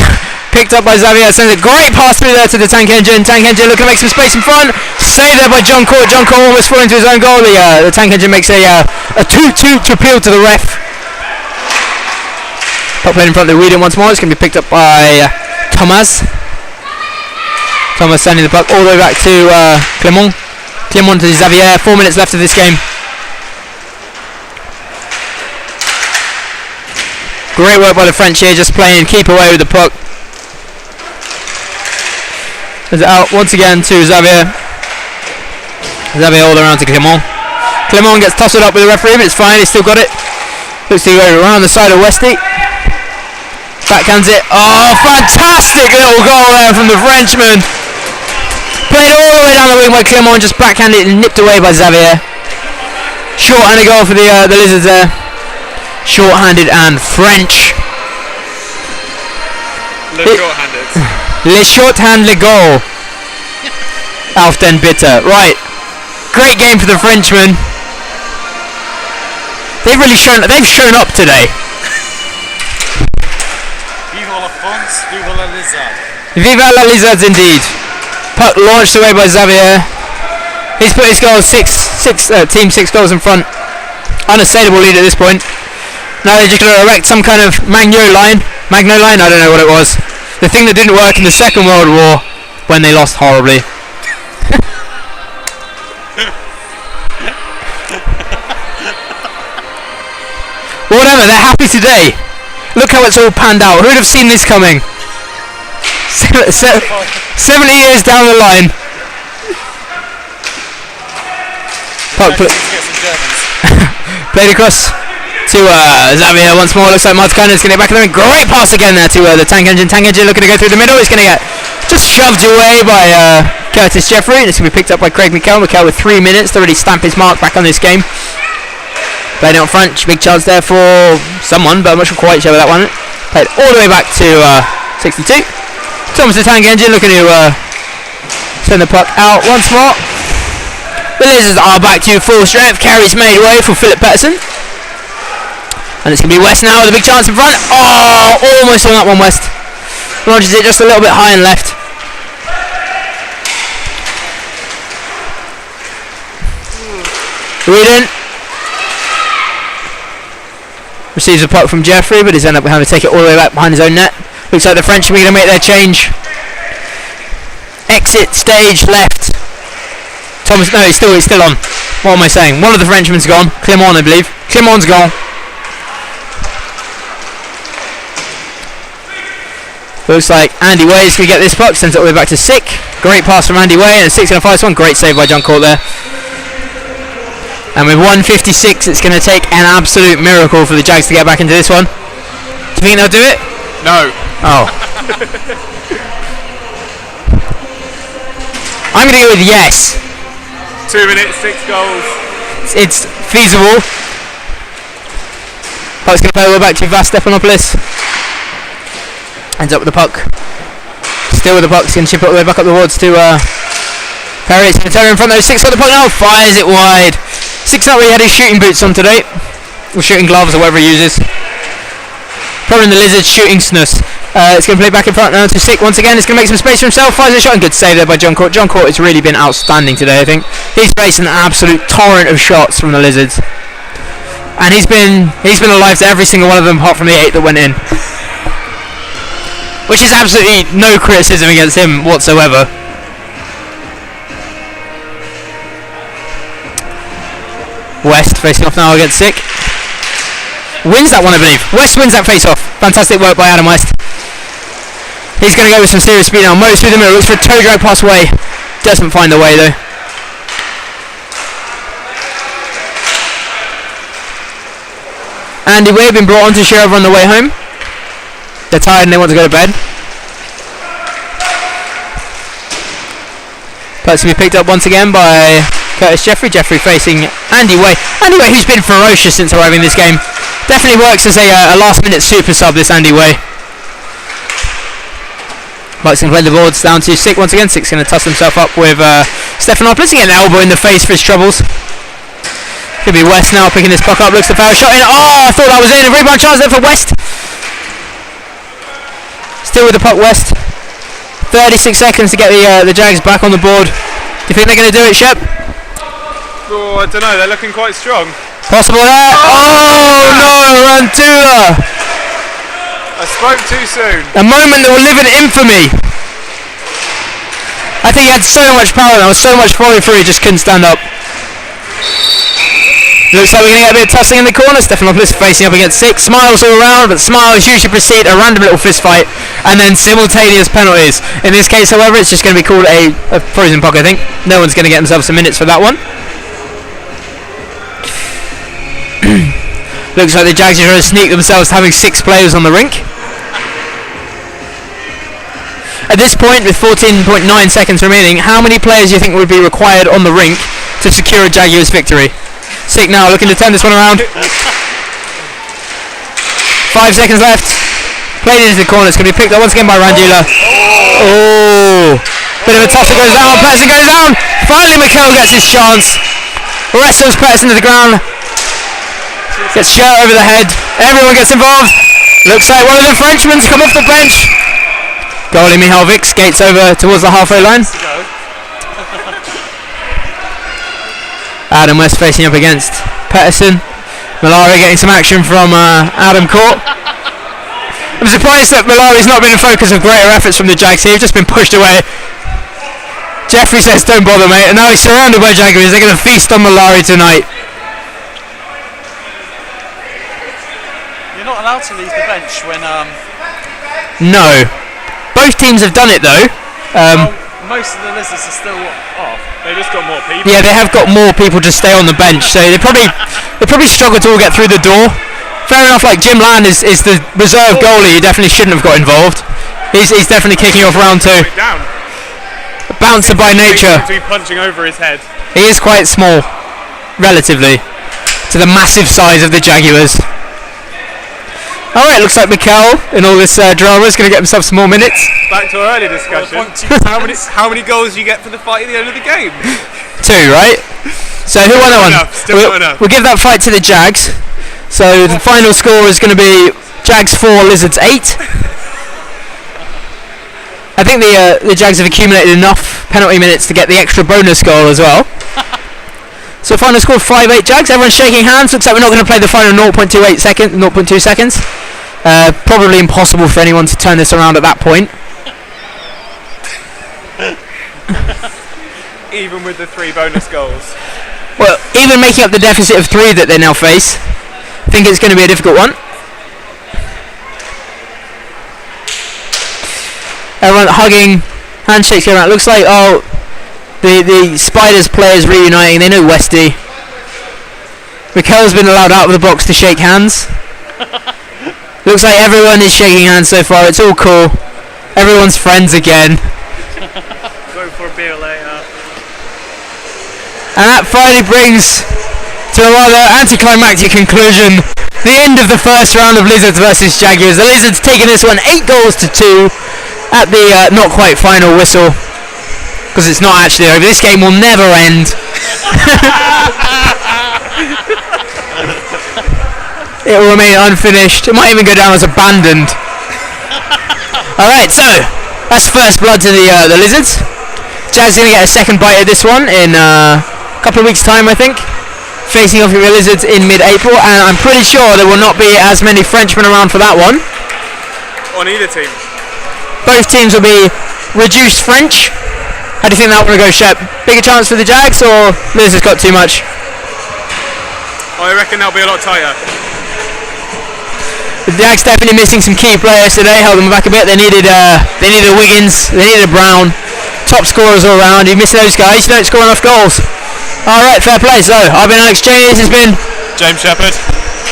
up by Xavier. Sends a great pass through there to the Tank Engine. Tank Engine looking to make some space in front. Saved there by John Court. John Court almost falling into his own goal. The Tank Engine makes a toot-toot to appeal to the ref. Puck played in front of the Whedon once more. It's going to be picked up by Thomas. Thomas sending the puck all the way back to Clement. Clement to Xavier. 4 minutes left of this game. Great work by the French here, just playing keep away with the puck. Is it out once again to Xavier. Xavier all around to Clement. Clement gets tossed up with the referee, but it's fine, he's still got it. Looks to go around the side of Westy. Backhands it. Oh, fantastic little goal there from the Frenchman. Played all the way down the wing by Clement, just backhanded and nipped away by Xavier. Short-handed goal for the Lizards there. Short-handed and French. Le short-handed. Le short-handed goal. Auf den Bitter. Right. Great game for the Frenchmen. They've shown up today. Vive la France, vive la Lizard. Vive la Lizards indeed. Puck launched away by Xavier. He's put his goals team 6 goals in front. Unassailable lead at this point. Now they're just going to erect some kind of Magno line. I don't know what it was. The thing that didn't work in the Second World War when they lost horribly. Whatever, they're happy today. Look how it's all panned out. Who would have seen this coming? 70 years down the line. Puck played across to Xavier once more. Looks like Martikainen's going to get back in there. Great pass again there to the Tank Engine. Tank Engine looking to go through the middle. He's going to get just shoved away by Curtis Jeffrey. And it's going to be picked up by Craig McHale. McHale with 3 minutes to really stamp his mark back on this game. Played it on front. Big chance there for someone, but I'm not quite sure about that one. Played all the way back to 62. Thomas the Tank Engine looking to send the puck out once more. The Lizards are back to full strength. Carries made way for Philip Pettersson. And it's going to be West now with a big chance in front. Oh, almost on that one, West. Rogers it just a little bit high and left. Whedon receives a puck from Jeffrey, but he's ended up having to take it all the way back behind his own net. Looks like the French are going to make their change. Exit stage left. Thomas, no, it's still on. What am I saying? One of the Frenchmen's gone. Clément, I believe. Clément's gone. Looks like Andy Way is going to get this puck. Sends it all the way back to Sick. Great pass from Andy Way, and Sick's going to fire this one. Great save by John Court there. And with 1:56, it's going to take an absolute miracle for the Jags to get back into this one. Do you think they'll do it? No. Oh. I'm going to go with yes. 2 minutes, 6 goals. It's feasible. Puck's going to play all the way back to Vas Stepanopoulos. Ends up with the puck. Still with the puck. He's going to chip it all the way back up the wards to Perry. It's going to turn in front though. Six got the puck now. Fires it wide. Six not really had his shooting boots on today. Or shooting gloves or whatever he uses. Probably in the Lizards shooting snus. It's going to play back in front now to Sick once again. It's going to make some space for himself. Fires a shot and good save there by John Court. John Court has really been outstanding today, I think. He's faced an absolute torrent of shots from the Lizards. And he's been alive to every single one of them apart from the 8 that went in. Which is absolutely no criticism against him whatsoever. West facing off now against Sick. Wins that one, I believe. West wins that face-off. Fantastic work by Adam West. He's going to go with some serious speed now. Moves through the middle. Looks for a toe drag pass away. Doesn't find the way though. Andy Way been brought on to share over on the way home. They're tired and they want to go to bed. Puck's going to be picked up once again by Curtis Jeffrey. Jeffrey facing Andy Way. Andy Way, who's been ferocious since arriving in this game. Definitely works as a last-minute super sub, this Andy Way. Puck's going to play the boards down to Sick once again. Sick's going to toss himself up with Stefanopoulos. Getting an elbow in the face for his troubles. Could be West now picking this puck up. Looks the foul shot in. Oh, I thought that was in. A rebound chance there for West. Still with the puck, West. 36 seconds to get the Jags back on the board. Do you think they're going to do it, Shep? Oh, I don't know. They're looking quite strong. Possible there. Oh no, Rantula! I spoke too soon. A moment that will live in infamy. I think he had so much power. There was so much follow through. He just couldn't stand up. Looks like we're going to get a bit of tussling in the corner. Stefanopoulos facing up against Sick. Smiles all around, but smiles usually precede a random little fist fight and then simultaneous penalties. In this case, however, it's just going to be called a frozen puck, I think. No one's going to get themselves some minutes for that one. Looks like the Jags are trying to sneak themselves having 6 players on the rink. At this point, with 14.9 seconds remaining, how many players do you think would be required on the rink to secure a Jaguars victory? Sick now, looking to turn this one around. 5 seconds left. Played into the corner. It's going to be picked up once again by Randula. Oh! Bit of a tussle goes down. Pettersson goes down. Finally, McHale gets his chance. Wrestles Pettersson to the ground. Gets shirt over the head. Everyone gets involved. Looks like one of the Frenchmen come off the bench. Goalie Mihalvic skates over towards the halfway line. Adam West facing up against Pettersson. Malaria getting some action from Adam Court. I'm surprised that Malari's not been a focus of greater efforts from the Jags here. He's just been pushed away. Jeffrey says, don't bother, mate. And now he's surrounded by Jaguars. They're going to feast on Malari tonight. You're not allowed to leave the bench when... No. Both teams have done it, though. most of the Lizards are still off. They just got more people. Yeah, they have got more people to stay on the bench, so they probably struggle to all get through the door. Fair enough, like Jim Land is the reserve goalie, he definitely shouldn't have got involved. He's definitely kicking off round 2. Down. A bouncer by nature. To be punching over his head. He is quite small, relatively, to the massive size of the Jaguars. Alright, looks like Mikel, in all this drama, is going to get himself some more minutes. Back to our earlier discussion. how many goals do you get for the fight at the end of the game? 2, right? So who won that one? Still not enough. We'll give that fight to the Jags. So the final score is going to be Jags 4, Lizards 8. I think the Jags have accumulated enough penalty minutes to get the extra bonus goal as well. So final score 5-8 Jags. Everyone's shaking hands. Looks like we're not going to play the final 0.2 seconds. Probably impossible for anyone to turn this around at that point. Even with the 3 bonus goals. Well, even making up the deficit of 3 that they now face, I think it's going to be a difficult one. Everyone hugging, handshakes going around. Looks like, the Spiders players reuniting. They know Westy. Mikel's been allowed out of the box to shake hands. Looks like everyone is shaking hands so far. It's all cool. Everyone's friends again. Go for a beer later. And that finally brings to a rather anticlimactic conclusion the end of the first round of Lizards versus Jaguars. The Lizards taking this one 8 goals to 2 at the not quite final whistle, because it's not actually over. This game will never end. It will remain unfinished. It might even go down as abandoned. Alright, so that's first blood to the Lizards. Jags going to get a second bite at this one in a couple of weeks' time, I think. Facing off with the Lizards in mid-April, and I'm pretty sure there will not be as many Frenchmen around for that one. On either team. Both teams will be reduced French. How do you think that one will go, Shep? Bigger chance for the Jags, or Lizards got too much? I reckon that'll be a lot tighter. The Jags definitely missing some key players today, held them back a bit. They needed a Wiggins, they needed a Brown. Top scorers all around. You miss those guys, you don't score enough goals. Alright, fair play. So, I've been Alex Cheney, this has been James Shepherd.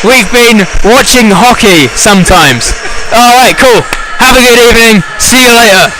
We've been watching hockey sometimes. Alright, cool. Have a good evening. See you later.